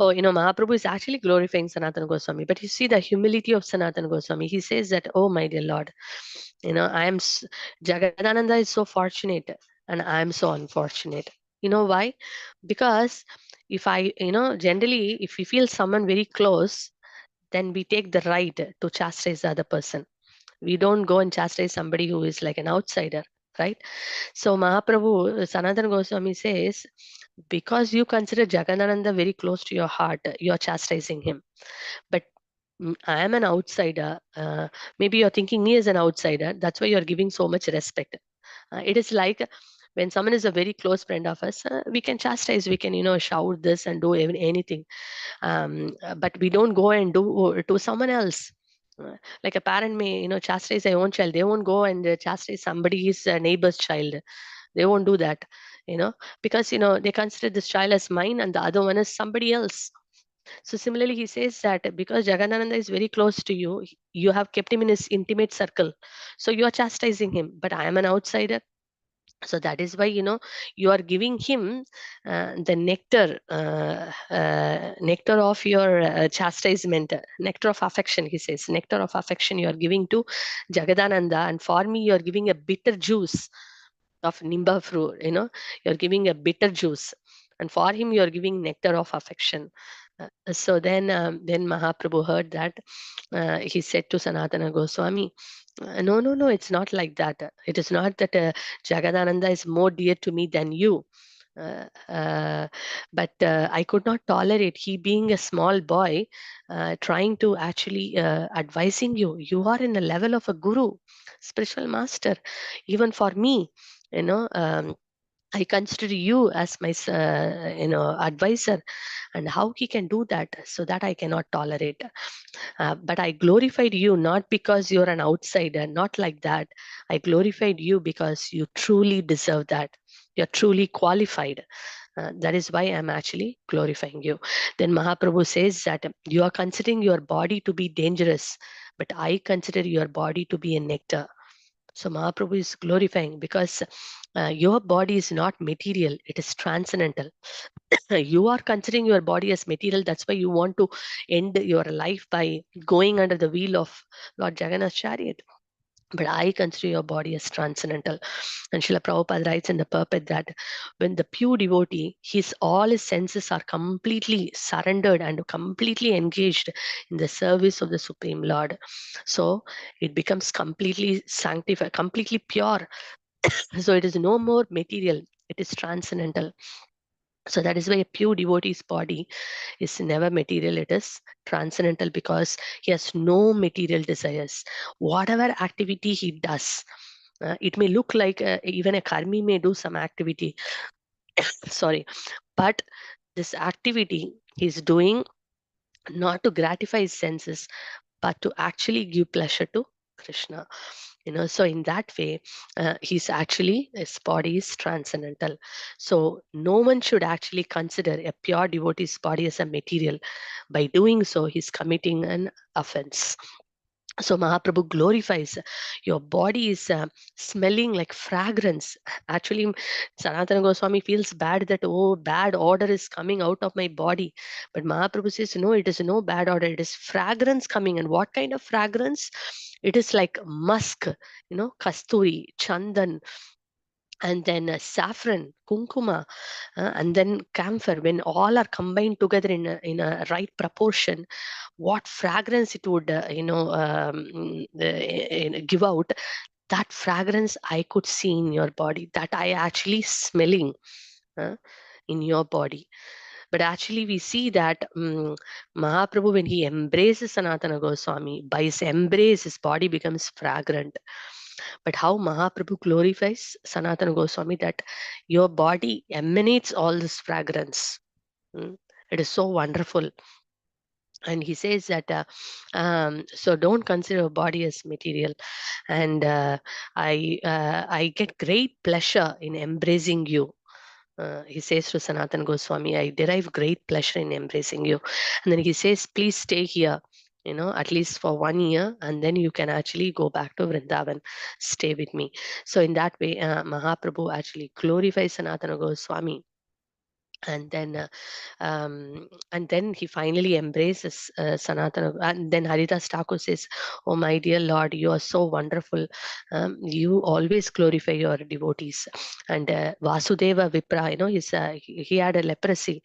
Mahaprabhu is actually glorifying Sanatana Goswami. But you see the humility of Sanatana Goswami. He says that, oh my dear Lord, Jagadananda is so fortunate and I am so unfortunate. You know why? Because if generally, if we feel someone very close, then we take the right to chastise the other person. We don't go and chastise somebody who is like an outsider, right? So Mahaprabhu, Sanatana Goswami says, because you consider Jagadananda very close to your heart, you are chastising him. But I am an outsider. Maybe you're thinking me as an outsider. That's why you're giving so much respect. It is like when someone is a very close friend of us, we can chastise, we can, shout this and do anything. But we don't go and do to someone else. Like a parent may, chastise their own child. They won't go and chastise somebody's neighbor's child. They won't do that, because, they consider this child as mine and the other one is somebody else. So similarly, he says that because Jagannananda is very close to you, you have kept him in his intimate circle. So you are chastising him, but I am an outsider. So that is why, you are giving him the nectar of your chastisement, nectar of affection. He says, nectar of affection you are giving to Jagadananda, and for me you are giving a bitter juice of nimba fruit. You're giving a bitter juice, and for him you are giving nectar of affection. So then Mahaprabhu heard that. He said to Sanatana Goswami, no, no, no, it's not like that. It is not that Jagadananda is more dear to me than you. Uh, uh, but I could not tolerate he being a small boy trying to actually advising you. You are in a level of a guru, spiritual master. Even for me, I consider you as my advisor, and how he can do that, so that I cannot tolerate. But I glorified you not because you're an outsider, not like that. I glorified you because you truly deserve that. You're truly qualified. That is why I'm actually glorifying you. Then Mahaprabhu says that you are considering your body to be dangerous, but I consider your body to be a nectar. So Mahaprabhu is glorifying because your body is not material, it is transcendental. You are considering your body as material. That's why you want to end your life by going under the wheel of Lord Jagannath's chariot. But I consider your body as transcendental. And Srila Prabhupada writes in the purport that when the pure devotee, all his senses are completely surrendered and completely engaged in the service of the Supreme Lord. So it becomes completely sanctified, completely pure. So it is no more material, it is transcendental. So that is why a pure devotee's body is never material, it is transcendental, because he has no material desires. Whatever activity he does, it may look like even a karmi may do some activity, sorry, but this activity he's doing not to gratify his senses, but to actually give pleasure to Krishna. So in that way, his body is transcendental. So no one should actually consider a pure devotee's body as a material. By doing so, he's committing an offense. So Mahaprabhu glorifies your body is smelling like fragrance. Actually, Sanatana Goswami feels bad that, oh, bad odor is coming out of my body. But Mahaprabhu says, no, it is no bad odor. It is fragrance coming. And what kind of fragrance? It is like musk, kasturi, chandan, and then saffron, kunkuma, and then camphor. When all are combined together in a right proportion, what fragrance it would give out. That fragrance I could see in your body, that I actually smelling uh, in your body. But actually we see that Mahaprabhu, when he embraces Sanatana Goswami, by his embrace his body becomes fragrant. But how Mahaprabhu glorifies Sanatana Goswami, that your body emanates all this fragrance. It is so wonderful. And he says that so don't consider your body as material. And I get great pleasure in embracing you. He says to Sanatana Goswami, I derive great pleasure in embracing you. And then he says, please stay here. at least for 1 year, and then you can actually go back to Vrindavan, stay with me. So in that way, Mahaprabhu actually glorifies Sanatana Goswami, and then he finally embraces Sanatana. And then Haridas Thakur says, "Oh my dear Lord, you are so wonderful. You always glorify your devotees." And Vasudeva Vipra, he had a leprosy,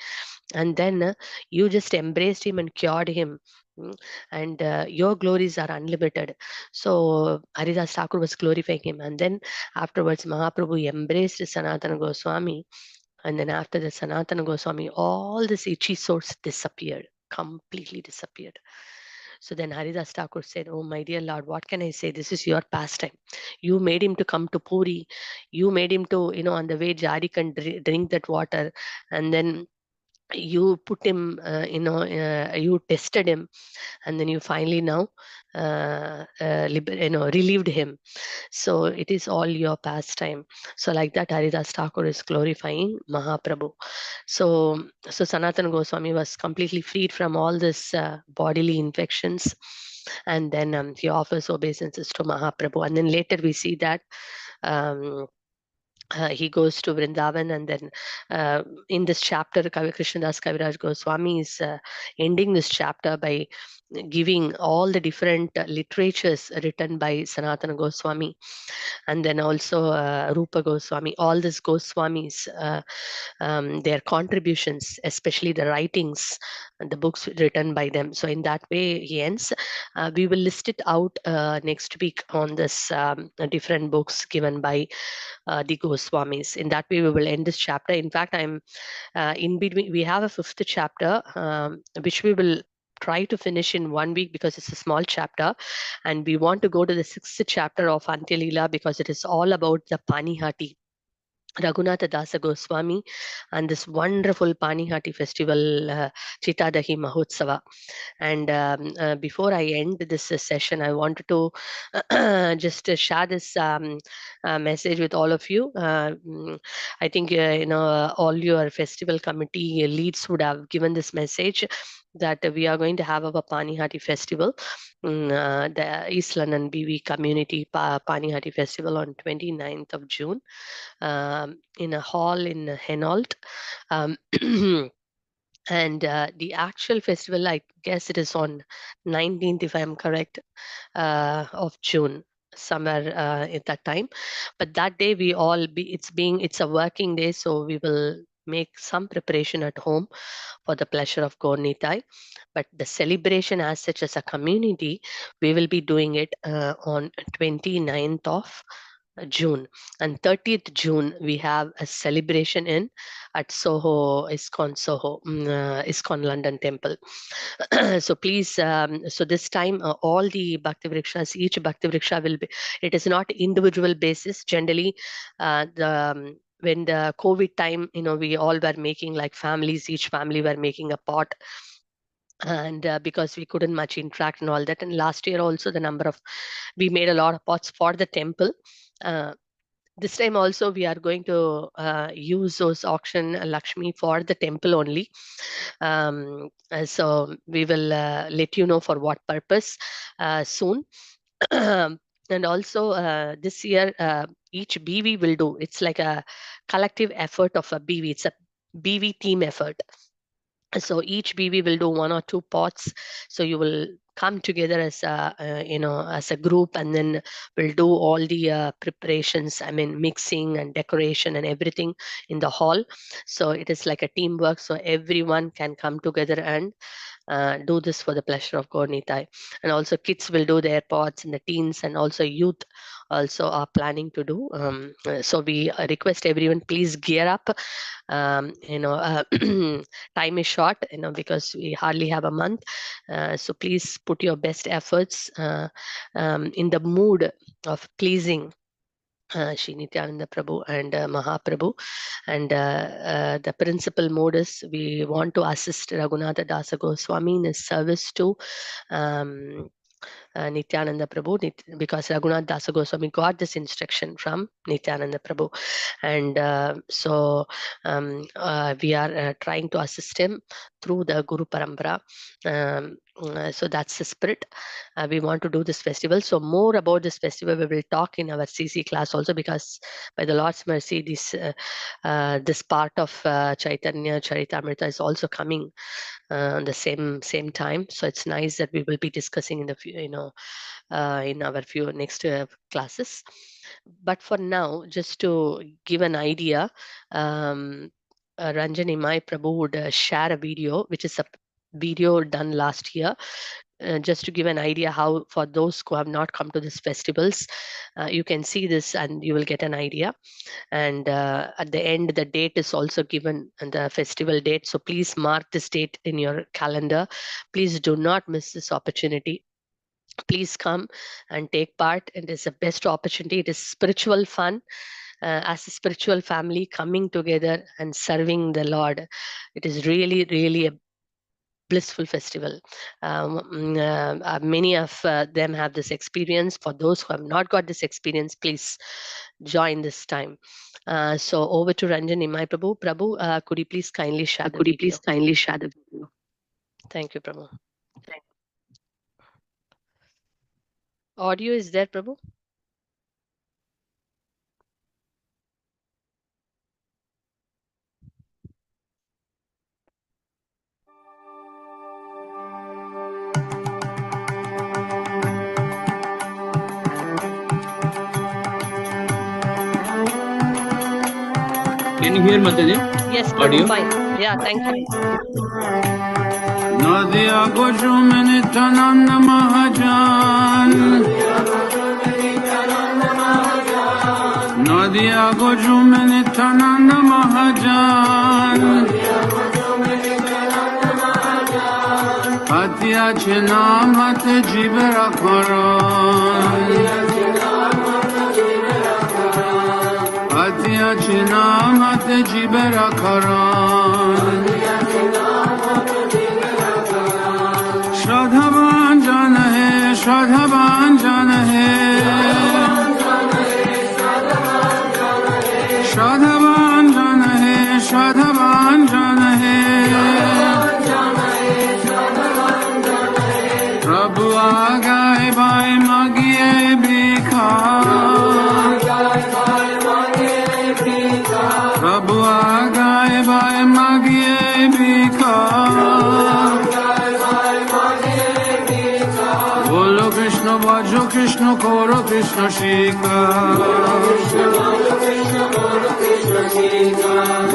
and then you just embraced him and cured him. And your glories are unlimited. So Haridas Thakur was glorifying him, and then afterwards Mahaprabhu embraced Sanatana Goswami, and then after the Sanatana Goswami, all this itchy sores disappeared, completely disappeared. So then Haridas Thakur said, "Oh my dear Lord, what can I say? This is your pastime. You made him to come to Puri. You made him to, on the way Jari can drink that water. And then you put him, you tested him, and then you finally now relieved him. So it is all your pastime." So like that, Haridas Thakur is glorifying Mahaprabhu. So Sanatana Goswami was completely freed from all this bodily infections, and then he offers obeisances to Mahaprabhu. And then later we see that um, he goes to Vrindavan, and then in this chapter, Krishnadas Kaviraj Goswami is ending this chapter by giving all the different literatures written by Sanatana Goswami, and then also Rupa Goswami, all these Goswamis, their contributions, especially the writings and the books written by them. So in that way, he ends. We will list it out next week on this different books given by the Goswamis. In that way, we will end this chapter. In fact, I'm in between. We have a fifth chapter, which we will try to finish in 1 week because it's a small chapter, and we want to go to the sixth chapter of Antilila because it is all about the Panihati, Raghunatha Dasa Goswami, and this wonderful Panihati festival, Chitadahi Mahotsava. And before I end this session, I wanted to just share this message with all of you. I think all your festival committee leads would have given this message that we are going to have our Panihati festival, the East London BV community Panihati festival on 29th of June, in a hall in Hinault. Um, and the actual festival, I guess it is on 19th, if I'm correct, of June, somewhere at that time. But that day it's a working day, so we will make some preparation at home for the pleasure of Gaur Nitai. But the celebration as such as a community, we will be doing it on 29th of June. And 30th June, we have a celebration at Soho, ISKCON London Temple. So please, so this time, all the Bhakti Vrikshas, each Bhakti Vriksha will be, it is not individual basis. Generally, when the COVID time, we all were making like families, each family were making a pot, and because we couldn't much interact and all that. And last year also, we made a lot of pots for the temple. This time also we are going to use those auction Lakshmi for the temple only. So we will let you know for what purpose soon. And also this year, each BV will do, it's like a collective effort of a BV. It's a BV team effort. So each BV will do 1 or 2 pots. So you will come together as as a group, and then we'll do all the preparations. I mean, mixing and decoration and everything in the hall. So it is like a teamwork. So everyone can come together and do this for the pleasure of Gaur Nitai. And also kids will do their pots, and the teens and also youth also are planning to do. So we request everyone, please gear up. Time is short, because we hardly have a month. So please put your best efforts in the mood of pleasing Shri Nityananda Prabhu and Mahaprabhu. And the principal mode is we want to assist Raghunatha Dasa Goswami in his service to Nityananda Prabhu, because Raghunath Dasa Goswami got this instruction from Nityananda Prabhu. And so we are trying to assist him through the Guru Parampara. So that's the spirit. We want to do this festival. So more about this festival we will talk in our CC class also, because by the Lord's mercy, this part of Chaitanya Charitamrita is also coming the same time. So it's nice that we will be discussing in the in our few next classes. But for now, just to give an idea, Ranjani, my Prabhu would share a video, which is a video done last year, just to give an idea how, for those who have not come to these festivals, you can see this and you will get an idea. And at the end, the date is also given, and the festival date. So please mark this date in your calendar. Please do not miss this opportunity. Please come and take part. It is the best opportunity. It is spiritual fun. As a spiritual family coming together and serving the Lord, it is really, really a blissful festival. Many of them have this experience. For those who have not got this experience, please join this time. So over to Ranjani, my Prabhu. Prabhu, could you please kindly share the video? Thank you, Prabhu. Audio is there, Prabhu? Can you hear Mataji? Yes, Prabhu, Audio? fine. Yeah, thank you. Nadia Gojumini Tananda Mahajan Nadia Gojumini Tananda Mahajan Hatya Chinam Hate Jibera Karan Hatya Chinam Hate Jibera Karan श्रद्धावान जन है श्रद्धावान जन है श्रद्धावान जन है श्रद्धावान जन है प्रभु आगाए bye मागिए Bhikha Prabhu आगाए bye मागिए Bhikha Bhajo Krishna Koro Krishna Shika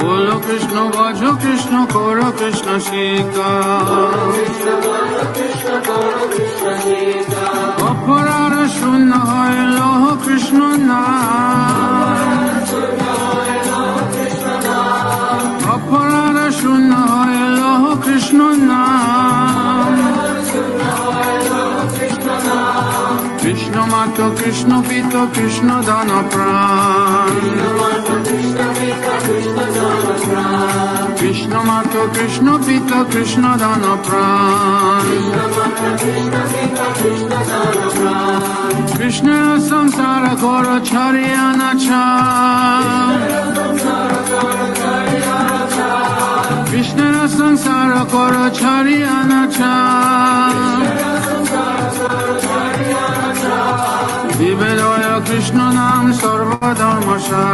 Bolo Krishna Bhajo Krishna Koro Krishna Shika Aparara Shunna Hoy Loho Krishna Naam Aparara Shunna Hoy Loho Krishna Naam Krishna Mato Krishna Pito Krishna Dana Pran Krishna Mato Krishna Pito Krishna Dana Pran Krishna Samsara Koro Charyana Cha Krishna Samsara Koro Charyana Cha Vivedoya Krishna Nam Sarva Dharmasha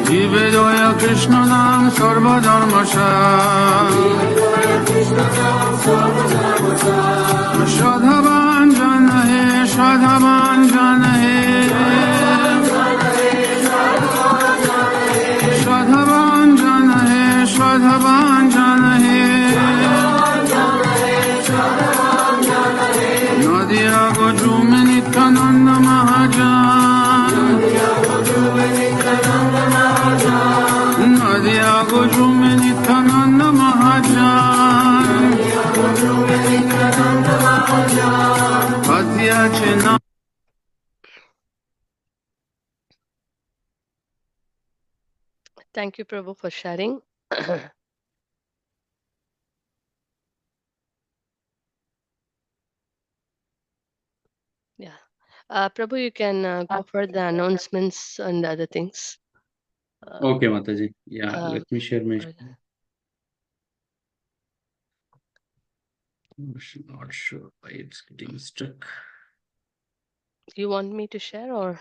Vivedoya Krishna Nam Sarva Dharmasha Shradhavan Jan Hai Shradhavan Jan Hai Shradhavan Jan Hai Shradhavan Jan Hai Nadia Gojumini Kananda Mahajan Nadia Gojumini Kananda Mahajan Patya Chena Thank you, Prabhu, for sharing. Yeah. Prabhu, you can go for the announcements and other things. Okay, Mataji. Yeah, Uh, let me share my uh, screen. Not sure why it's getting stuck. You want me to share or?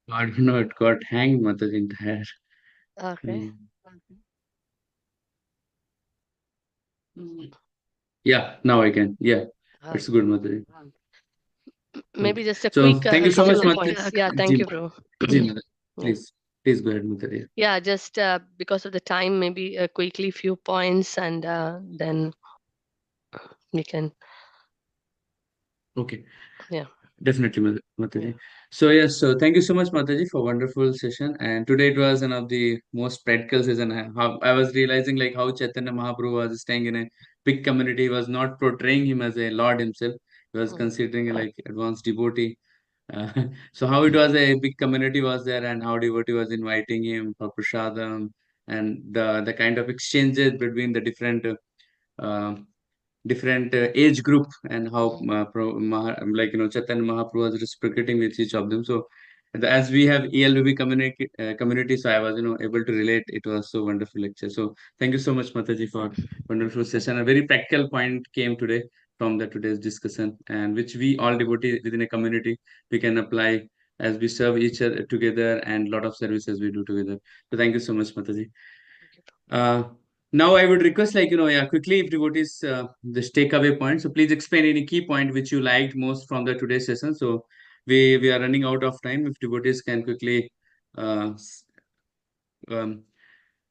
I don't know, it got hanged, Mataji, entire. Okay. Yeah, now I can. Yeah, it's Okay. good, Mataji. Maybe Okay. just a So quick, thank a you so much, couple of Mataji. points. Yeah, thank Ji, you, bro. Ji, Mataji. Yeah. Please go ahead, Mataji. Yeah, just because of the time, maybe quickly few points, and then we can. Okay. Yeah. Definitely, Mataji. So yes, so thank you so much, Mataji, for wonderful session. And today it was one of the most practical session. How I was realizing like how Chaitanya Mahaprabhu was staying in a big community. He was not portraying him as a lord himself. He was considering like advanced devotee. Uh, so how it was a big community was there, and how devotee was inviting him for prasadam, and the kind of exchanges between the uh, different age group, and how like Chaitanya Mahaprabhu was reciprocating with each of them. So as we have ELVB community, so I was able to relate. It was so wonderful lecture. So thank you so much, Mataji, for wonderful session. A very practical point came today from the today's discussion, and which we all devotees within a community we can apply as we serve each other together, and lot of services we do together. So thank you so much, Mataji. Uh, Now I would request, like, yeah, quickly, if devotees this takeaway point. So please explain any key point which you liked most from the today's session. So we are running out of time. If devotees can quickly uh, um,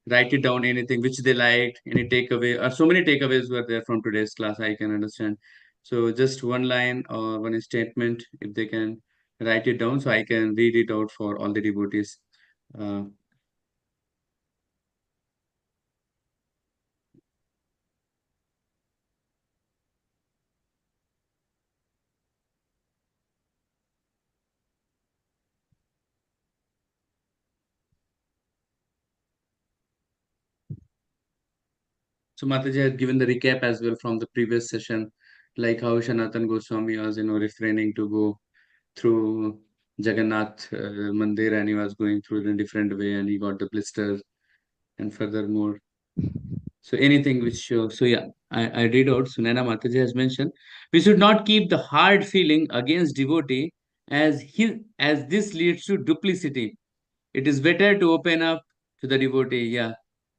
write it down, anything which they liked, any takeaway. So many takeaways were there from today's class, I can understand. So just one line or one statement, if they can write it down, so I can read it out for all the devotees. Uh, So Mataji has given the recap as well from the previous session, like how Sanatan Goswami was, refraining to go through Jagannath Mandir, and he was going through in a different way, and he got the blisters. And furthermore, so anything which so yeah, I read out. Sunana Mataji has mentioned, we should not keep the hard feeling against devotee, as this leads to duplicity. It is better to open up to the devotee. Yeah.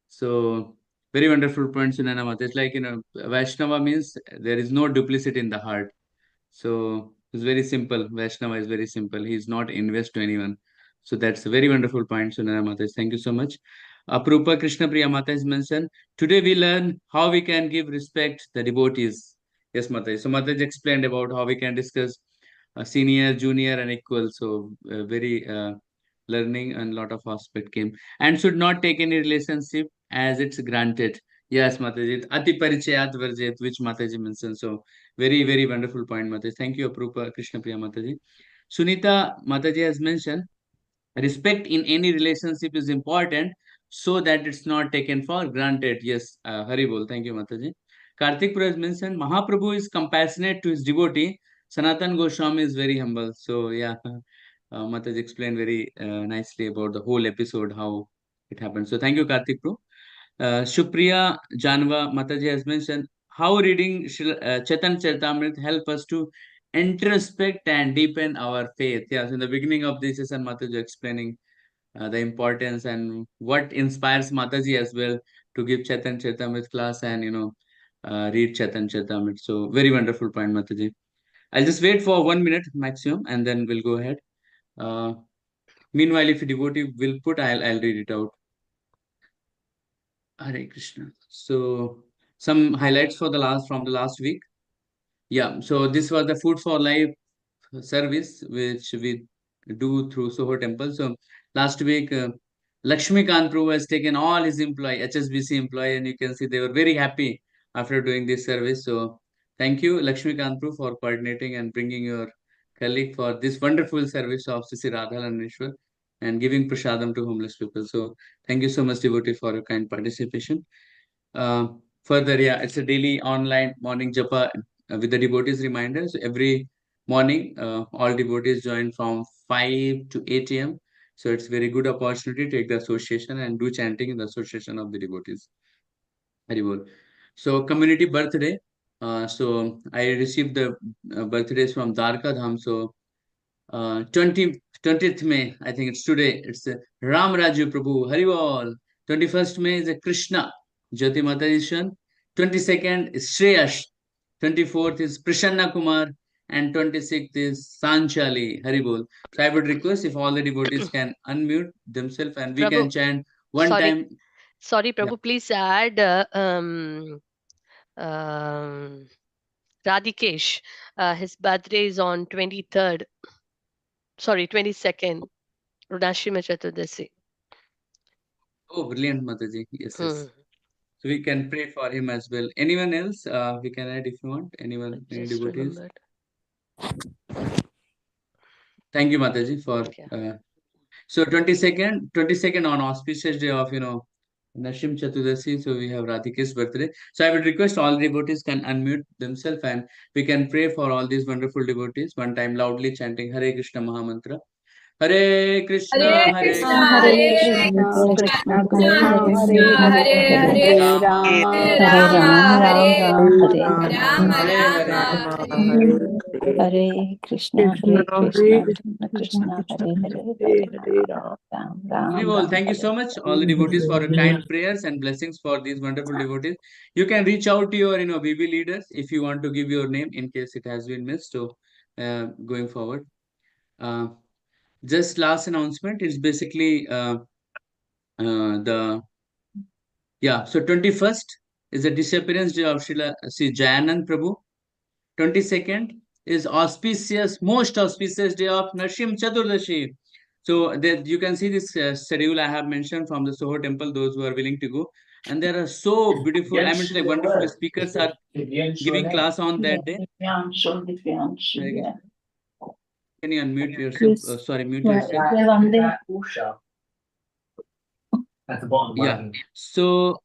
So very wonderful point, Sunana Mataji. It's like, Vaishnava means there is no duplicity in the heart. So it's very simple. Vaishnava is very simple. He's not invest to anyone. So that's a very wonderful point, Sunana Mataji. Thank you so much. Aprupa Krishna Priya Mataji mentioned, today we learn how we can give respect the devotees. Yes, Mataji. So Mataji explained about how we can discuss senior, junior, and equal. So very learning, and lot of aspect came. And should not take any relationship as it's granted. Yes, Mataji. Ati parichayat varjit, which Mataji mentioned. So very, very wonderful point, Mataji. Thank you, Aprupa Krishna Priya Mataji. Sunita Mataji has mentioned, respect in any relationship is important so that it's not taken for granted. Yes, Haribol. Thank you, Mataji. Karthik Pura has mentioned, Mahaprabhu is compassionate to his devotee. Sanatan Goswami is very humble. So, yeah, Mataji explained very nicely about the whole episode, how it happened. So, thank you, Karthik Pru. Shupriya Janva Mataji has mentioned, how reading Chetan Charitamrita help us to introspect and deepen our faith. Yeah, so in the beginning of this session, Mataji explaining the importance and what inspires Mataji as well to give Chetan Charitamrita class, and read Chetan Charitamrita. So very wonderful point, Mataji. I'll just wait for 1 minute maximum, and then we'll go ahead. Uh, Meanwhile, if a devotee will put, I'll read it out. Hare Krishna. So some highlights for the last from the last week. Yeah. So this was the Food for Life service which we do through Soho Temple. So last week, Lakshmi Prabhu has taken all his employee, HSBC employee, and you can see they were very happy after doing this service. So thank you, Lakshmi Prabhu, for coordinating and bringing your colleague for this wonderful service of Sisi Radha Laneshwar and giving prasadam to homeless people. So thank you so much, devotee, for your kind participation. Uh, Further, yeah, it's a daily online morning japa with the devotees reminder. So every morning, all devotees join from 5 to 8 a.m. So it's very good opportunity to take the association and do chanting in the association of the devotees. Very well. So community birthday. So I received the birthdays from Dwarka Dham. So 20th May, I think it's today. It's Ram Raju Prabhu Haribol. 21st May is a Krishna Jyoti Matarishan. 22nd is Shreyash. 24th is Prashanna Kumar. And 26th is Sanchali Haribol. So I would request if all the devotees can unmute themselves and we can Prabhu, chant one sorry, time. sorry, Yeah. Prabhu, please add Radhikesh. His birthday is on 23rd. Sorry, 22nd. Runashima Chaturdasi. Oh, brilliant, Mataji. Yes, yes. Hmm. So we can pray for him as well. Anyone else? We can add if you want. I Anyone, any just devotees? remembered. Thank you, Mataji, for Yeah. so 22nd on auspicious day of Nashim Chaturdasi. So we have Radhike's birthday. So I would request all devotees can unmute themselves and we can pray for all these wonderful devotees. One time loudly chanting Hare Krishna Mahamantra. Hare Krishna, Hare Hare Krishna, Krishna, Krishna Krishna Krishna, Krishna, Hare Hare, Hare Rama, Hare Ram, Ram Ram, Hare Hare Hare. Hare. Hare Krishna, Krishna Krishna, Hare Hare, Hare Ram, Ram Haribol, Ram, thank you Hare. so much, all the devotees, for your kind prayers and blessings for these wonderful devotees. You can reach out to your, BB leaders if you want to give your name in case it has been missed. So, going forward, uh, just last announcement. It's basically the So 21st is the disappearance day of Srila Sri Jayanand Prabhu. 22nd is most auspicious day of Narsim Chaturdashi. So that you can see this schedule I have mentioned from the Soho temple, those who are willing to go. And there are so beautiful, I mean, like wonderful speakers are giving class on that day. Hare Krishna. Can you unmute yourself? Chris, Mute what? yourself. At the bottom Yeah. right. So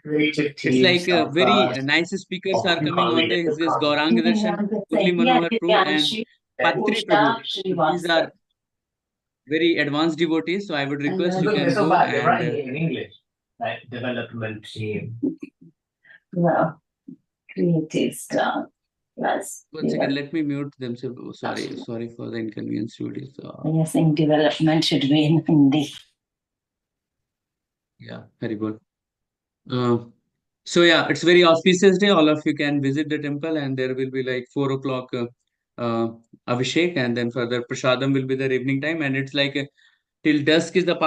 Creative it's team like stuff. very nice speakers are coming on there. His Gauranga Darshan, Murli Manohar Prabhu and Patri Prabhu. These are very advanced devotees. So I would request you Look, they're can so go bad. They're and writing it in English. Like development team. Well, creative stuff. Let's 1 second. Let me mute themselves. Oh, sorry for the inconvenience, devotees. I think development should be in Hindi. Yeah, very good. So yeah, it's very auspicious day. All of you can visit the temple, and there will be like 4 o'clock Abhishek, and then further Prasadam will be there evening time, and it's like till dusk is the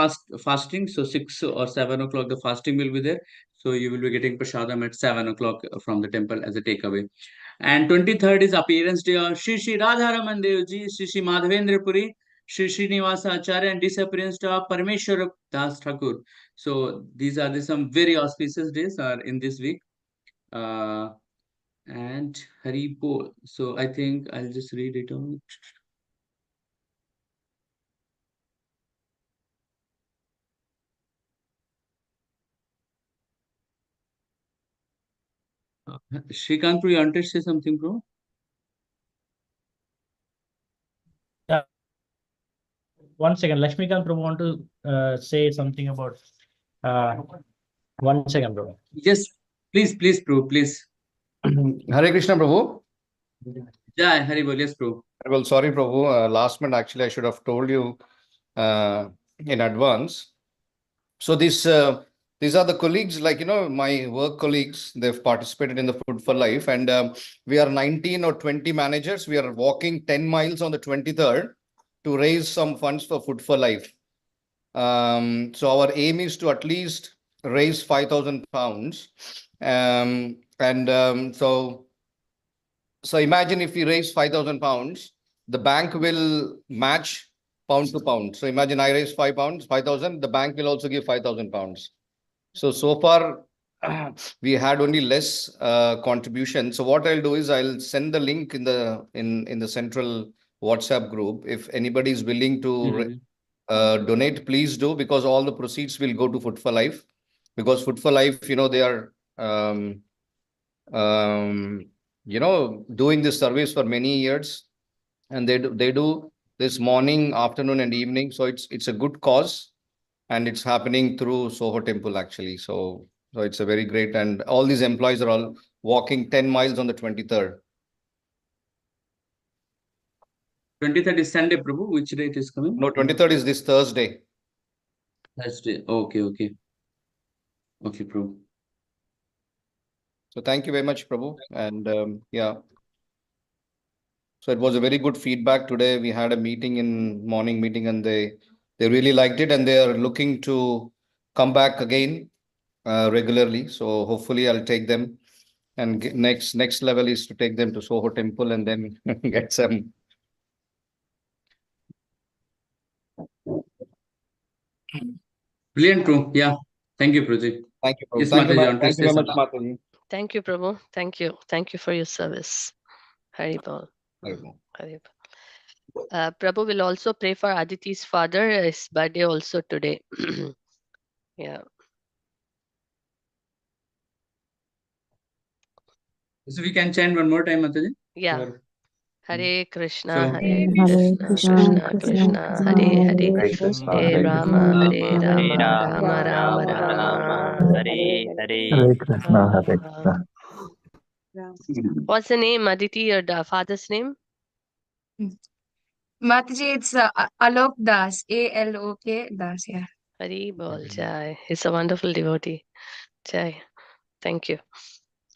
fasting. So 6 or 7 o'clock the fasting will be there. So you will be getting Prasadam at 7 o'clock from the temple as a takeaway. And 23rd is appearance day of Shri Radharaman Devji, Shri Madhavendra Puri, Shri Srinivasa Acharya, and disappearance day of Parmeshwar Das Thakur. So these are some very auspicious days are in this week. And Haribol. So I think I'll just read it out. Shrikant, you want to say something, bro? Yeah. 1 second. Lakshmikant Prabhu want to say something about 1 second, bro. Yes, please, bro, please. Hare Krishna, Prabhu. Jai Haribol, yes, bro. Well, sorry, Prabhu. Last month, actually, I should have told you in advance. So these are the colleagues, like, my work colleagues. They've participated in the Food for Life. And we are 19 or 20 managers. We are walking 10 miles on the 23rd to raise some funds for Food for Life. So our aim is to at least raise 5,000 pounds. So imagine if we raise 5,000 pounds, the bank will match pound to pound. So imagine I raise 5,000, the bank will also give 5,000 pounds. So far, we had only less contribution. So what I'll do is I'll send the link in the central WhatsApp group. If anybody is willing to donate, please do, because all the proceeds will go to Food for Life. Because Food for Life, they are doing this service for many years, and they do this morning, afternoon, and evening. So it's a good cause, and it's happening through Soho Temple actually. So it's a very great, and all these employees are all walking 10 miles on the 23rd. 23rd is Sunday, Prabhu. Which date is coming? No, 23rd is this Thursday. Thursday. Okay, okay. Okay, Prabhu. So thank you very much, Prabhu. And yeah. So it was a very good feedback today. We had a morning meeting, and they really liked it, and they are looking to come back again regularly. So hopefully I'll take them, and next level is to take them to Soho Temple and then get some. Brilliant, Prabhu. Yeah. Thank you, Prabhu. Thank you, Prabhu. Yes, Thank you, Mataji. thank you very much, Mataji. Thank you, Prabhu. Thank you. Thank you for your service. Haribol. Haribol. Prabhu will also pray for Aditi's father. His birthday also today. Yeah. So we can chant one more time, Mataji? Yeah. Or- Hare Krishna, So- Hare Hare Krishna, Krishna, Krishna, Hare Hare, Hare Krishna, Hare Hare Rama, Krishna, Hare Hare Rama, Rama, Rama Rama, Hare Hare. Hare Krishna, Hare Krishna. What's the name, Aditi, your father's name? Mataji, it's Alok Das, ALOK Das, yeah. Hari Bol Jai. He's a wonderful devotee. Jai. Thank you.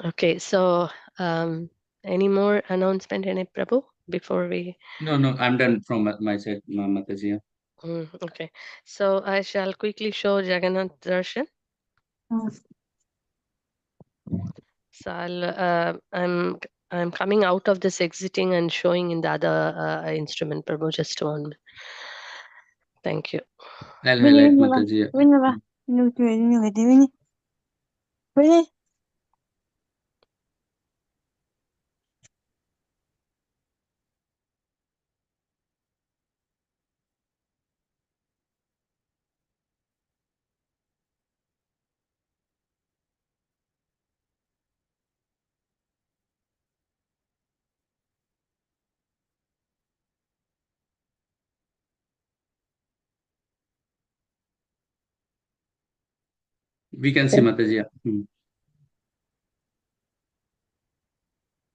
Okay, so any more announcement, any Prabhu, before we? No, I'm done from my side, Mataji. Okay, so I shall quickly show Jagannath Darshan. So I'm coming out of this, exiting and showing in the other instrument, Prabhu, just one minute. Thank you. I'll highlight Mataji. We can see Mataji.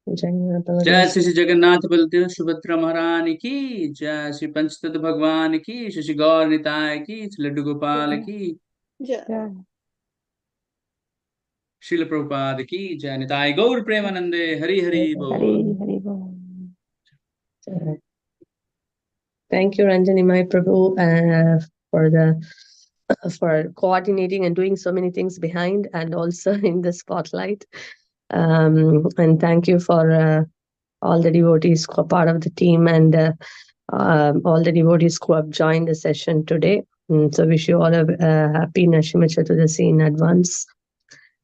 जय श्री जगन्नाथ बलदेव सुभद्रा महारानी की, जय श्री पंचतत्व भगवान की, श्री गौर निताय की, लड्डू गोपाल की, श्रील प्रभुपाद की, जय निताय गौर प्रेमानंदे, हरि हरि बोल. Thank you, Ranjani, my Prabhu, for coordinating and doing so many things behind and also in the spotlight. And thank you for all the devotees who are part of the team and all the devotees who have joined the session today. So wish you all a happy Nashima Chaturdasi in advance.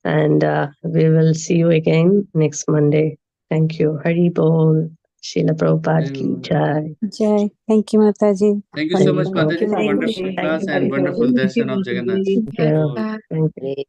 And we will see you again next Monday. Thank you. Hari Bol. Srila Prabhupada ki jai. Jai. Thank you, Mataji. Thank you so much, Mataji, for wonderful class and wonderful darshan of Jagannath. Thank you. Thank you.